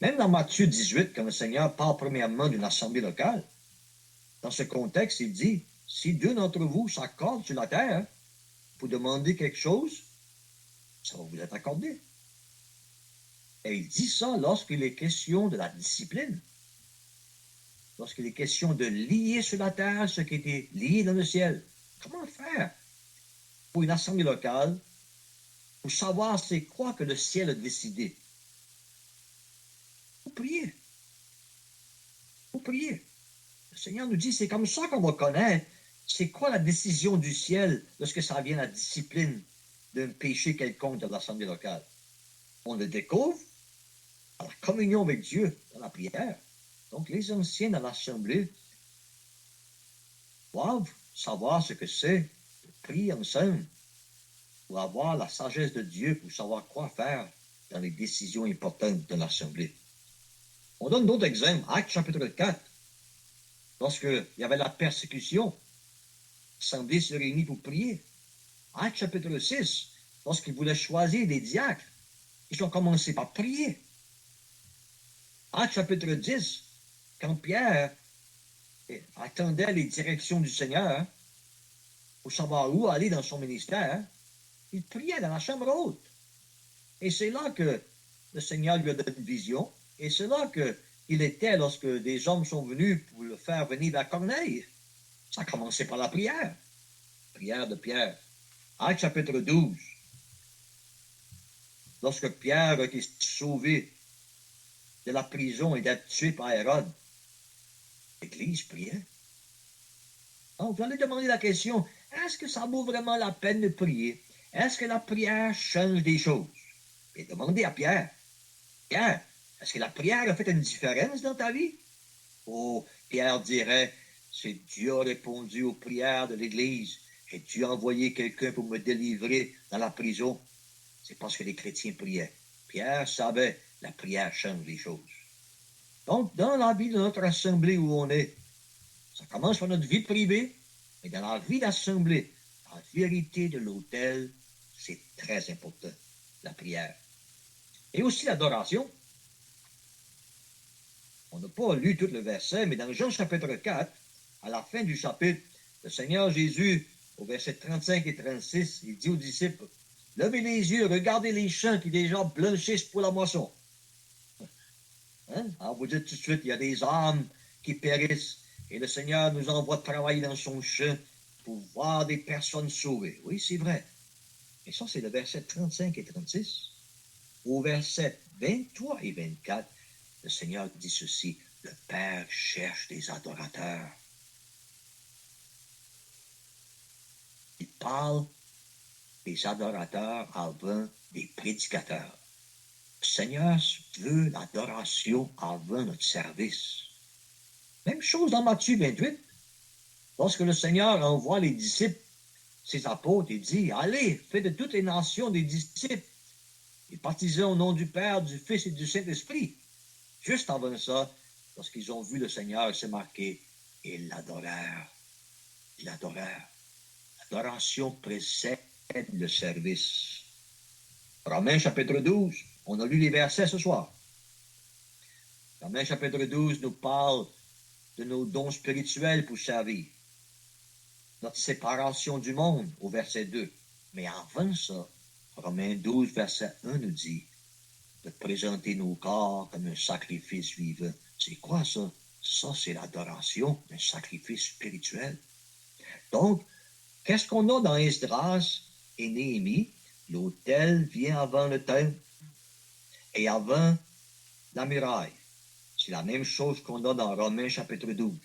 Même dans Matthieu 18, quand le Seigneur parle premièrement d'une assemblée locale, dans ce contexte, il dit, si deux d'entre vous s'accordent sur la terre pour demander quelque chose, ça va vous être accordé. Et il dit ça lorsqu'il est question de la discipline. Lorsqu'il est question de lier sur la terre ce qui était lié dans le ciel. Comment faire pour une assemblée locale pour savoir c'est quoi que le ciel a décidé? Faut prier. Faut prier. Le Seigneur nous dit, c'est comme ça qu'on va connaître c'est quoi la décision du ciel lorsque ça vient à la discipline d'un péché quelconque de l'assemblée locale. On le découvre à la communion avec Dieu, dans la prière. Donc, les anciens dans l'assemblée doivent savoir ce que c'est de prier ensemble pour avoir la sagesse de Dieu, pour savoir quoi faire dans les décisions importantes de l'assemblée. On donne d'autres exemples. Actes chapitre 4, lorsqu'il y avait la persécution, l'assemblée se réunit pour prier. Actes chapitre 6, lorsqu'ils voulaient choisir des diacres, ils ont commencé par prier. Actes chapitre 10, quand Pierre attendait les directions du Seigneur pour savoir où aller dans son ministère, il priait dans la chambre haute. Et c'est là que le Seigneur lui a donné une vision. Et c'est là qu'il était lorsque des hommes sont venus pour le faire venir vers Corneille. Ça a commencé par la prière. Prière de Pierre. Actes chapitre 12. Lorsque Pierre a été sauvé de la prison et d'être tué par Hérode, l'Église priait. Donc, vous allez demander la question, est-ce que ça vaut vraiment la peine de prier? Est-ce que la prière change des choses? Et demandez à Pierre, Pierre, est-ce que la prière a fait une différence dans ta vie? Oh, Pierre dirait, c'est Dieu a répondu aux prières de l'Église et Dieu a envoyé quelqu'un pour me délivrer dans la prison. C'est parce que les chrétiens priaient. Pierre savait, la prière change les choses. Donc, dans la vie de notre assemblée où on est, ça commence par notre vie privée, mais dans la vie d'assemblée, la vérité de l'autel, c'est très important, la prière. Et aussi l'adoration. On n'a pas lu tout le verset, mais dans Jean chapitre 4, à la fin du chapitre, le Seigneur Jésus, au verset 35 et 36, il dit aux disciples, levez les yeux, regardez les champs qui déjà blanchissent pour la moisson. Hein? Alors vous dites tout de suite, il y a des âmes qui périssent, et le Seigneur nous envoie travailler dans son champ pour voir des personnes sauvées. Oui, c'est vrai. Et ça, c'est le verset 35 et 36. Au verset 23 et 24, le Seigneur dit ceci, le Père cherche des adorateurs. Il parle des adorateurs avant des prédicateurs. Le Seigneur veut l'adoration avant notre service. Même chose dans Matthieu 28. Lorsque le Seigneur envoie les disciples, ses apôtres, il dit, allez, faites de toutes les nations des disciples et baptisez au nom du Père, du Fils et du Saint-Esprit. Juste avant ça, lorsqu'ils ont vu le Seigneur, c'est marqué, ils l'adorèrent. Ils l'adorèrent. L'adoration précède le service. Romains chapitre 12, on a lu les versets ce soir. Romains chapitre 12 nous parle de nos dons spirituels pour servir. Notre séparation du monde au verset 2. Mais avant ça, Romains 12, verset 1 nous dit de présenter nos corps comme un sacrifice vivant. C'est quoi ça? Ça, c'est l'adoration, un sacrifice spirituel. Donc, qu'est-ce qu'on a dans Esdras et Néhémie? L'autel vient avant le temple et avant la muraille. C'est la même chose qu'on a dans Romains chapitre 12.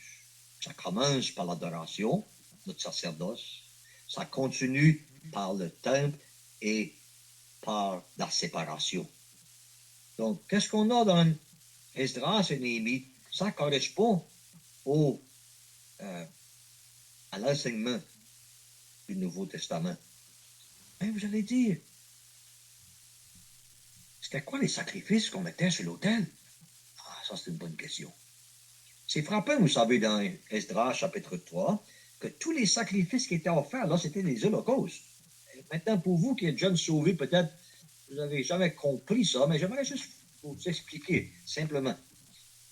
Ça commence par l'adoration, notre sacerdoce. Ça continue par le temple et par la séparation. Donc, qu'est-ce qu'on a dans Esdras et Néhémie? Ça correspond à l'enseignement du Nouveau Testament. Mais vous allez dire, c'était quoi les sacrifices qu'on mettait sur l'autel? Ah, ça c'est une bonne question. C'est frappant, vous savez, dans Esdras chapitre 3, que tous les sacrifices qui étaient offerts, là, c'était des holocaustes. Et maintenant, pour vous qui êtes jeunes sauvés, peut-être vous n'avez jamais compris ça, mais j'aimerais juste vous expliquer simplement.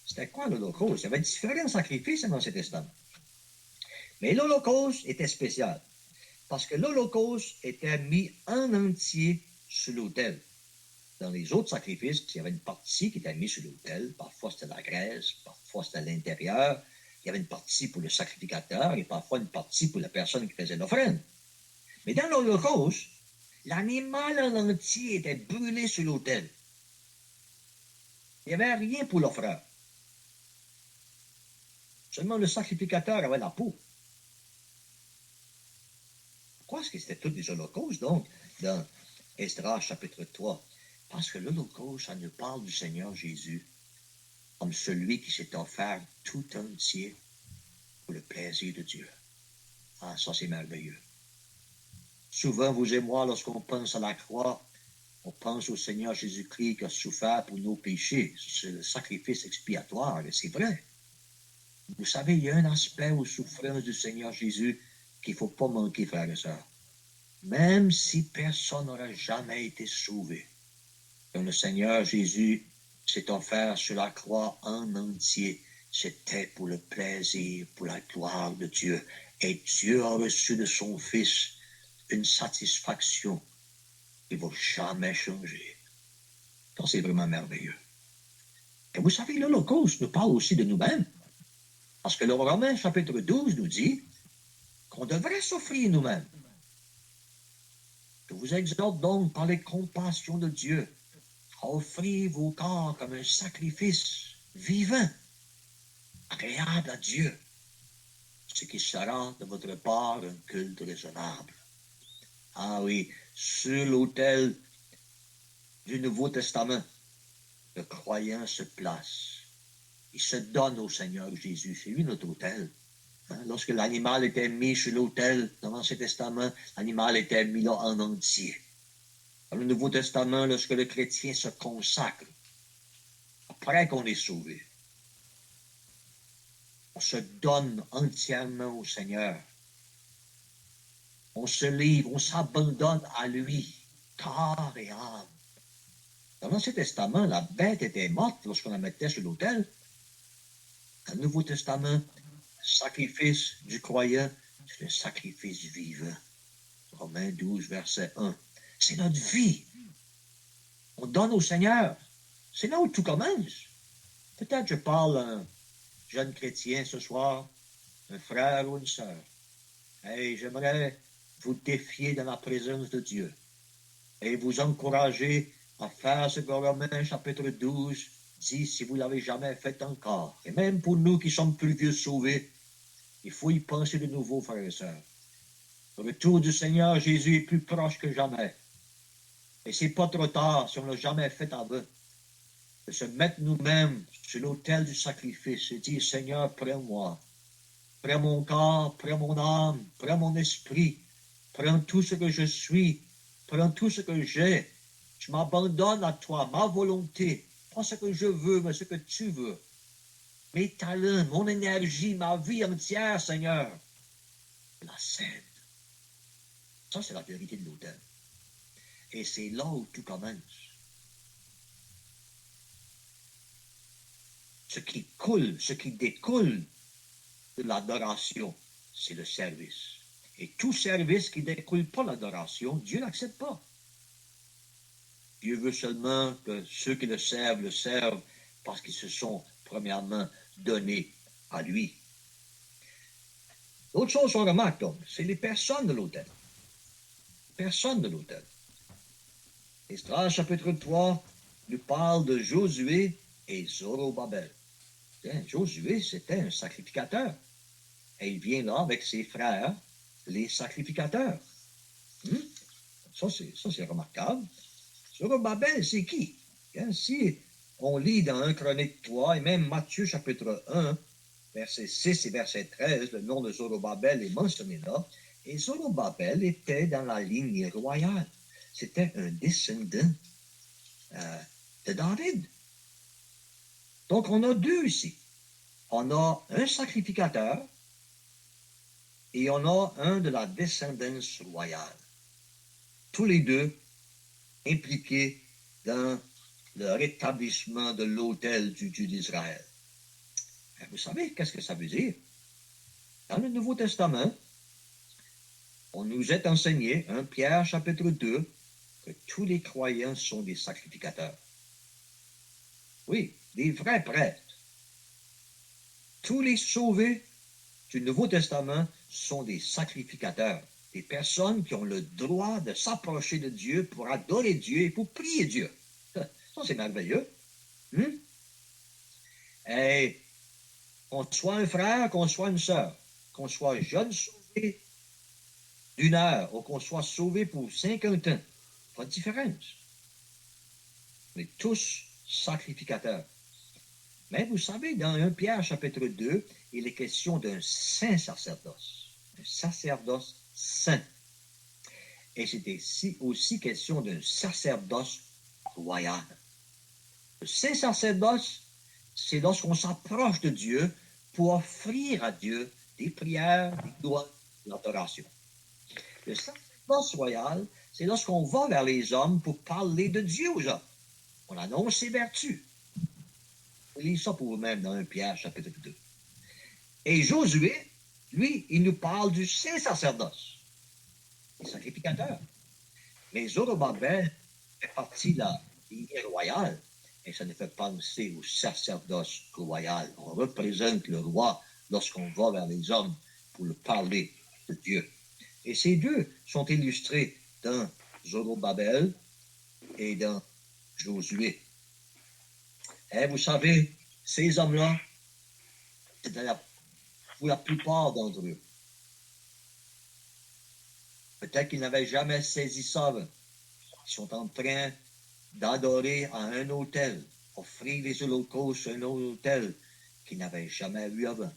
C'était quoi l'Holocauste? Il y avait différents sacrifices dans l'Ancien Testament. Mais l'Holocauste était spécial parce que l'Holocauste était mis en entier sur l'autel. Dans les autres sacrifices, il y avait une partie qui était mise sur l'autel. Parfois, c'était la graisse, parfois, c'était l'intérieur. Il y avait une partie pour le sacrificateur et parfois une partie pour la personne qui faisait l'offrande. Mais dans l'Holocauste, l'animal en entier était brûlé sur l'autel. Il n'y avait rien pour l'offreur. Seulement le sacrificateur avait la peau. Pourquoi est-ce que c'était tous des holocaustes, donc, dans Esdras chapitre 3? Parce que l'holocauste, ça nous parle du Seigneur Jésus comme celui qui s'est offert tout entier pour le plaisir de Dieu. Ah, ça c'est merveilleux. Souvent, vous et moi, lorsqu'on pense à la croix, on pense au Seigneur Jésus-Christ qui a souffert pour nos péchés. C'est le sacrifice expiatoire, et c'est vrai. Vous savez, il y a un aspect aux souffrances du Seigneur Jésus qu'il ne faut pas manquer, frères et sœurs. Même si personne n'aurait jamais été sauvé, quand le Seigneur Jésus s'est offert sur la croix en entier, c'était pour le plaisir, pour la gloire de Dieu. Et Dieu a reçu de son Fils une satisfaction qui ne va jamais changer. Ça, c'est vraiment merveilleux. Et vous savez, l'Holocauste nous parle aussi de nous-mêmes. Parce que le Romains chapitre 12 nous dit qu'on devrait s'offrir nous-mêmes. Je vous exhorte donc par les compassions de Dieu à offrir vos corps comme un sacrifice vivant, agréable à Dieu, ce qui sera de votre part un culte raisonnable. Ah oui, sur l'autel du Nouveau Testament, le croyant se place. Il se donne au Seigneur Jésus. C'est lui notre autel. Lorsque l'animal était mis sur l'autel dans l'Ancien Testament, l'animal était mis là en entier. Dans le Nouveau Testament, lorsque le chrétien se consacre, après qu'on est sauvé, on se donne entièrement au Seigneur. On se livre, on s'abandonne à lui, corps et âme. Dans l'Ancien Testament, la bête était morte lorsqu'on la mettait sur l'autel. Dans le Nouveau Testament, le sacrifice du croyant, c'est le sacrifice vivant. Romains 12, verset 1. C'est notre vie. On donne au Seigneur. C'est là où tout commence. Peut-être je parle à un jeune chrétien ce soir, un frère ou une sœur. Hey, j'aimerais vous défier dans la présence de Dieu et vous encourager à faire ce que Romains chapitre 12 dit si vous ne l'avez jamais fait encore. Et même pour nous qui sommes plus vieux sauvés, il faut y penser de nouveau, frères et sœurs. Le retour du Seigneur Jésus est plus proche que jamais. Et c'est pas trop tard, si on ne l'a jamais fait avant, de se mettre nous-mêmes sur l'autel du sacrifice et dire, Seigneur, prends-moi. Prends mon corps, prends mon âme, prends mon esprit, prends tout ce que je suis, prends tout ce que j'ai. Je m'abandonne à toi, ma volonté, pas ce que je veux, mais ce que tu veux. Mes talents, mon énergie, ma vie entière, Seigneur. La scène. Ça, c'est la vérité de l'autel. Et c'est là où tout commence. Ce qui coule, ce qui découle de l'adoration, c'est le service. Et tout service qui ne découle pas de l'adoration, Dieu n'accepte pas. Dieu veut seulement que ceux qui le servent parce qu'ils se sont premièrement donnés à lui. L'autre chose qu'on remarque donc, c'est les personnes de l'autel. Personnes de l'autel. Esdras chapitre 3 nous parle de Josué et Zorobabel. Josué, c'était un sacrificateur. Et il vient là avec ses frères, les sacrificateurs. Ça, c'est remarquable. Zorobabel, c'est qui? Si on lit dans 1 Chronique 3 et même Matthieu chapitre 1, verset 6 et verset 13, le nom de Zorobabel est mentionné là. Et Zorobabel était dans la ligne royale. C'était un descendant de David. Donc, on a deux ici. On a un sacrificateur et on a un de la descendance royale. Tous les deux impliqués dans le rétablissement de l'autel du Dieu d'Israël. Vous savez qu'est-ce que ça veut dire? Dans le Nouveau Testament, on nous est enseigné, 1 Pierre chapitre 2, que tous les croyants sont des sacrificateurs. Oui, des vrais prêtres. Tous les sauvés du Nouveau Testament sont des sacrificateurs, des personnes qui ont le droit de s'approcher de Dieu pour adorer Dieu et pour prier Dieu. Ça, c'est merveilleux. Et qu'on soit un frère, qu'on soit une sœur, qu'on soit jeune sauvé d'une heure ou qu'on soit sauvé pour 50 ans, pas de différence. On est tous sacrificateurs. Mais vous savez, dans 1 Pierre chapitre 2, il est question d'un saint sacerdoce. Un sacerdoce saint. Et c'était aussi question d'un sacerdoce royal. Le saint sacerdoce, c'est lorsqu'on s'approche de Dieu pour offrir à Dieu des prières, des doigts, de l'adoration. Le sacerdoce royal, c'est lorsqu'on va vers les hommes pour parler de Dieu aux hommes. On annonce ses vertus. Lisez ça pour vous-même dans 1 Pierre chapitre 2. Et Josué, lui, il nous parle du saint sacerdoce, des sacrificateurs. Mais Zorobabel fait partie de la lignée royale, et ça nous fait penser au sacerdoce royal. On représente le roi lorsqu'on va vers les hommes pour le parler de Dieu. Et ces deux sont illustrés dans Zorobabel et dans Josué. Et vous savez, ces hommes-là, pour la plupart d'entre eux, peut-être qu'ils n'avaient jamais saisi ça. Ils sont en train d'adorer à un autel, offrir les holocaustes à un autel qu'ils n'avaient jamais vu avant.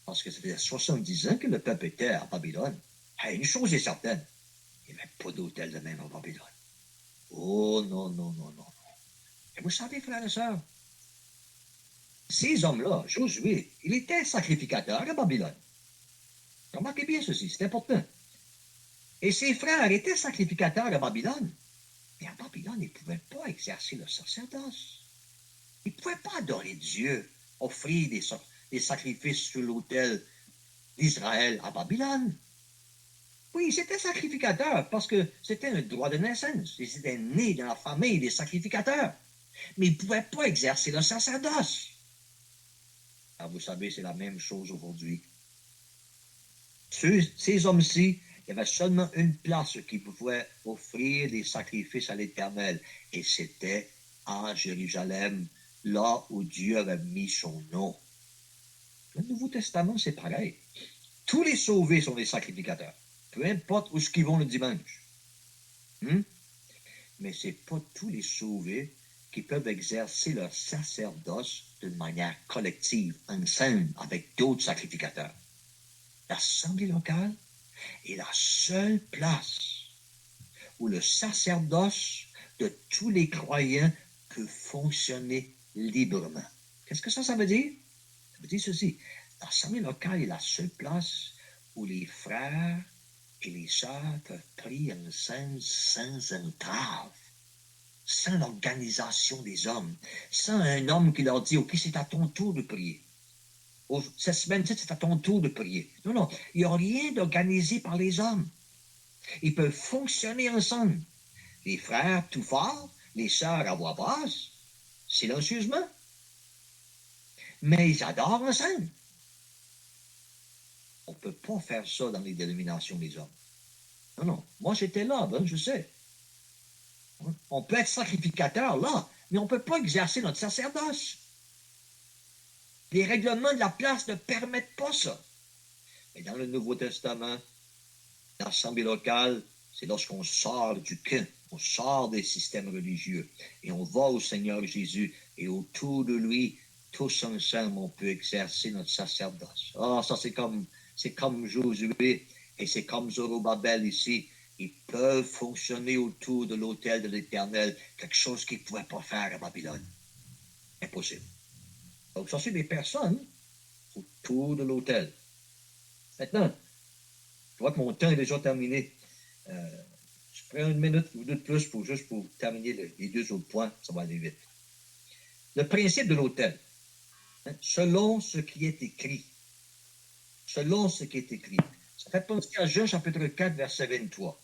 Parce que ça faisait 70 ans que le peuple était à Babylone. Et une chose est certaine, il n'y avait pas d'autel de même à Babylone. Oh non, non, non, non. Et vous savez, frères et sœurs, ces hommes-là, Josué, il était sacrificateur à Babylone. Remarquez bien ceci, c'est important. Et ses frères étaient sacrificateurs à Babylone. Mais à Babylone, ils ne pouvaient pas exercer le sacerdoce. Ils ne pouvaient pas adorer Dieu, offrir des sacrifices sur l'autel d'Israël à Babylone. Oui, ils étaient sacrificateurs parce que c'était un droit de naissance. Ils étaient nés dans la famille des sacrificateurs. Mais ils ne pouvaient pas exercer le sacerdoce. Alors, vous savez, c'est la même chose aujourd'hui. Ces hommes-ci, il y avait seulement une place qui pouvait offrir des sacrifices à l'Éternel, et c'était à Jérusalem, là où Dieu avait mis son nom. Le Nouveau Testament, c'est pareil. Tous les sauvés sont des sacrificateurs, peu importe où ils vont le dimanche. Mais ce n'est pas tous les sauvés qui peuvent exercer leur sacerdoce d'une manière collective, ensemble, avec d'autres sacrificateurs. L'assemblée locale est la seule place où le sacerdoce de tous les croyants peut fonctionner librement. Qu'est-ce que ça veut dire? Ça veut dire ceci. L'assemblée locale est la seule place où les frères et les sœurs peuvent prier ensemble sans entrave, sans l'organisation des hommes, sans un homme qui leur dit « Ok, c'est à ton tour de prier ». Cette semaine-ci, c'est à ton tour de prier. Non, non, il n'y a rien d'organisé par les hommes. Ils peuvent fonctionner ensemble. Les frères tout fort, les sœurs à voix basse, silencieusement. Mais ils adorent ensemble. On ne peut pas faire ça dans les dénominations des hommes. Non, non. Moi, j'étais là, ben, je sais. On peut être sacrificateur là, mais on ne peut pas exercer notre sacerdoce. Les règlements de la place ne permettent pas ça. Mais dans le Nouveau Testament, l'assemblée locale, c'est lorsqu'on sort du camp, on sort des systèmes religieux et on va au Seigneur Jésus et autour de lui, tous ensemble, on peut exercer notre sacerdoce. Ah, ça c'est comme Josué et c'est comme Zorobabel ici. Ils peuvent fonctionner autour de l'autel de l'Éternel, quelque chose qu'ils ne pouvaient pas faire à Babylone. Impossible. Donc, ça, c'est des personnes autour de l'autel. Maintenant, Je vois que mon temps est déjà terminé. Je prends une minute ou deux de plus pour terminer les deux autres points. Ça va aller vite. Le principe de l'autel. Hein, selon ce qui est écrit. Selon ce qui est écrit. Ça fait penser à Jean chapitre 4, verset 23.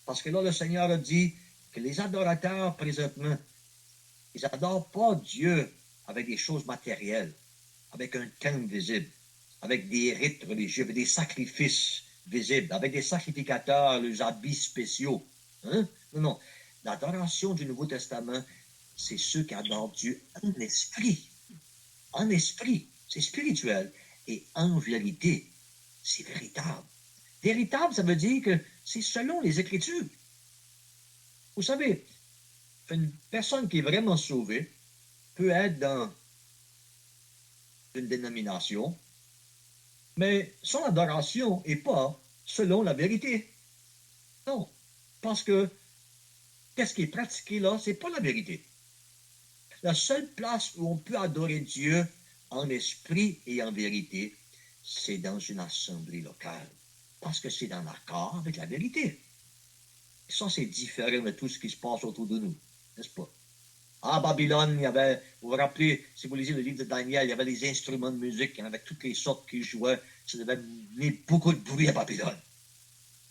Parce que là, le Seigneur a dit que les adorateurs, présentement, ils n'adorent pas Dieu avec des choses matérielles, avec un temple visible, avec des rites religieux, avec des sacrifices visibles, avec des sacrificateurs, les habits spéciaux. Hein? Non, non. L'adoration du Nouveau Testament, c'est ceux qui adorent Dieu en esprit. En esprit, c'est spirituel. Et en vérité, c'est véritable. Véritable, ça veut dire que c'est selon les Écritures. Vous savez, une personne qui est vraiment sauvée peut être dans une dénomination, mais son adoration n'est pas selon la vérité. Non, parce que qu'est-ce qui est pratiqué là, c'est pas la vérité. La seule place où on peut adorer Dieu en esprit et en vérité, c'est dans une assemblée locale, parce que c'est dans l'accord avec la vérité. Et ça, c'est différent de tout ce qui se passe autour de nous, n'est-ce pas? À Babylone, il y avait, vous vous rappelez, si vous lisez le livre de Daniel, il y avait des instruments de musique, il y en avait toutes les sortes qui jouaient, ça devait mener beaucoup de bruit à Babylone.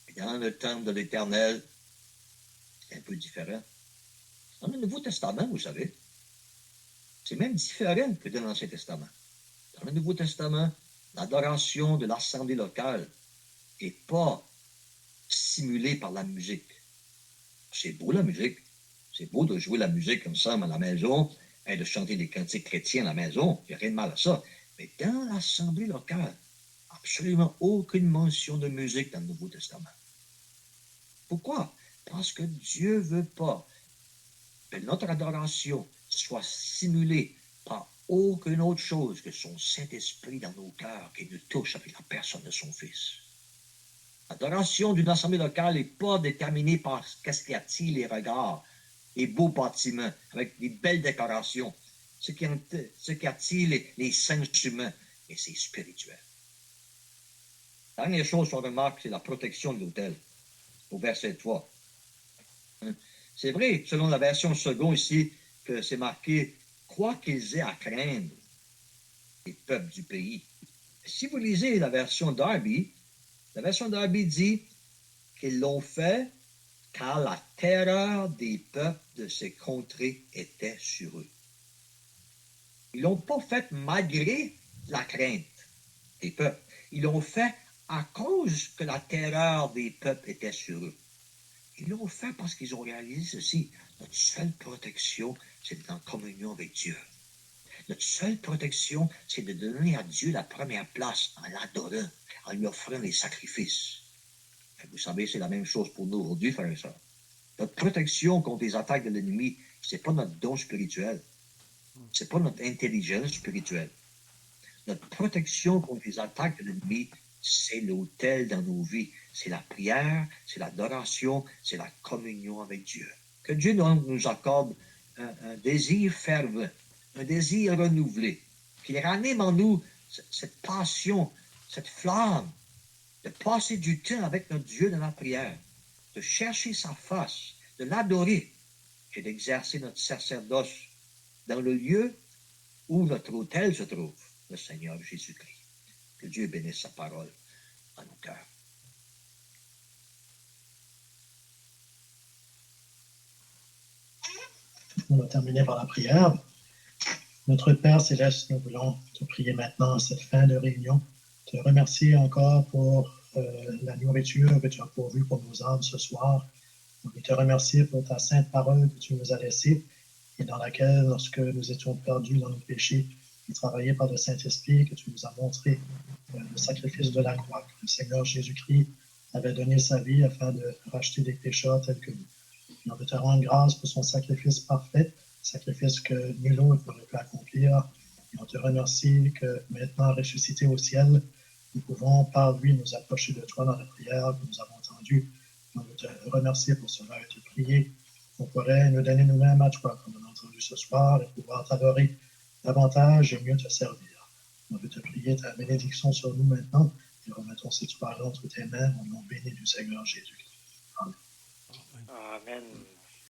Et dans le temple de l'Éternel, c'est un peu différent. Dans le Nouveau Testament, vous savez, c'est même différent que dans l'Ancien Testament. Dans le Nouveau Testament, l'adoration de l'assemblée locale n'est pas stimulée par la musique. C'est beau la musique. C'est beau de jouer la musique ensemble à la maison et de chanter des cantiques chrétiens à la maison. Il n'y a rien de mal à ça. Mais dans l'assemblée locale, absolument aucune mention de musique dans le Nouveau Testament. Pourquoi? Parce que Dieu ne veut pas que notre adoration soit stimulée par aucune autre chose que son Saint-Esprit dans nos cœurs qui nous touche avec la personne de son Fils. L'adoration d'une assemblée locale n'est pas déterminée par ce qui attire les regards, les beaux bâtiments avec des belles décorations, ce qui attire les sens humains, et c'est spirituel. La dernière chose qu'on remarque, c'est la protection de l'autel, au verset 3. C'est vrai, selon la version seconde ici, que c'est marqué « quoi qu'ils aient à craindre les peuples du pays ». Si vous lisez la version Darby dit qu'ils l'ont fait car la terreur des peuples de ces contrées était sur eux. Ils l'ont pas fait malgré la crainte des peuples. Ils l'ont fait à cause que la terreur des peuples était sur eux. Ils l'ont fait parce qu'ils ont réalisé ceci. Notre seule protection, c'est d'être en communion avec Dieu. Notre seule protection, c'est de donner à Dieu la première place en l'adorant, en lui offrant les sacrifices. Et vous savez, c'est la même chose pour nous aujourd'hui, frères et sœurs. Notre protection contre les attaques de l'ennemi, ce n'est pas notre don spirituel. Ce n'est pas notre intelligence spirituelle. Notre protection contre les attaques de l'ennemi, c'est l'autel dans nos vies. C'est la prière, c'est l'adoration, c'est la communion avec Dieu. Que Dieu nous accorde un désir fervent, un désir renouvelé, qu'il ranime en nous cette passion, cette flamme, de passer du temps avec notre Dieu dans la prière, de chercher sa face, de l'adorer et d'exercer notre sacerdoce dans le lieu où notre autel se trouve, le Seigneur Jésus-Christ. Que Dieu bénisse sa parole en nos cœurs. On va terminer par la prière. Notre Père Céleste, nous voulons te prier maintenant à cette fin de réunion, te remercier encore pour la nourriture que tu as pourvue pour nos âmes ce soir. Nous voulons te remercier pour ta sainte parole que tu nous as laissée et dans laquelle, lorsque nous étions perdus dans nos péchés, et travaillés par le Saint-Esprit, que tu nous as montré le sacrifice de la croix, que le Seigneur Jésus-Christ avait donné sa vie afin de racheter des pécheurs tels que nous. Et on veut te rendre grâce pour son sacrifice parfait, sacrifice que nul autre n'aurait pu accomplir. Et on te remercie que maintenant, ressuscité au ciel, nous pouvons par lui nous approcher de toi dans la prière que nous avons entendue. On veut te remercier pour cela et te prier. On pourrait nous donner nous-mêmes à toi, comme on a entendu ce soir, et pouvoir t'adorer davantage et mieux te servir. On veut te prier ta bénédiction sur nous maintenant et remettons cette soirée entre tes mains au nom béni du Seigneur Jésus. Amen. Amen.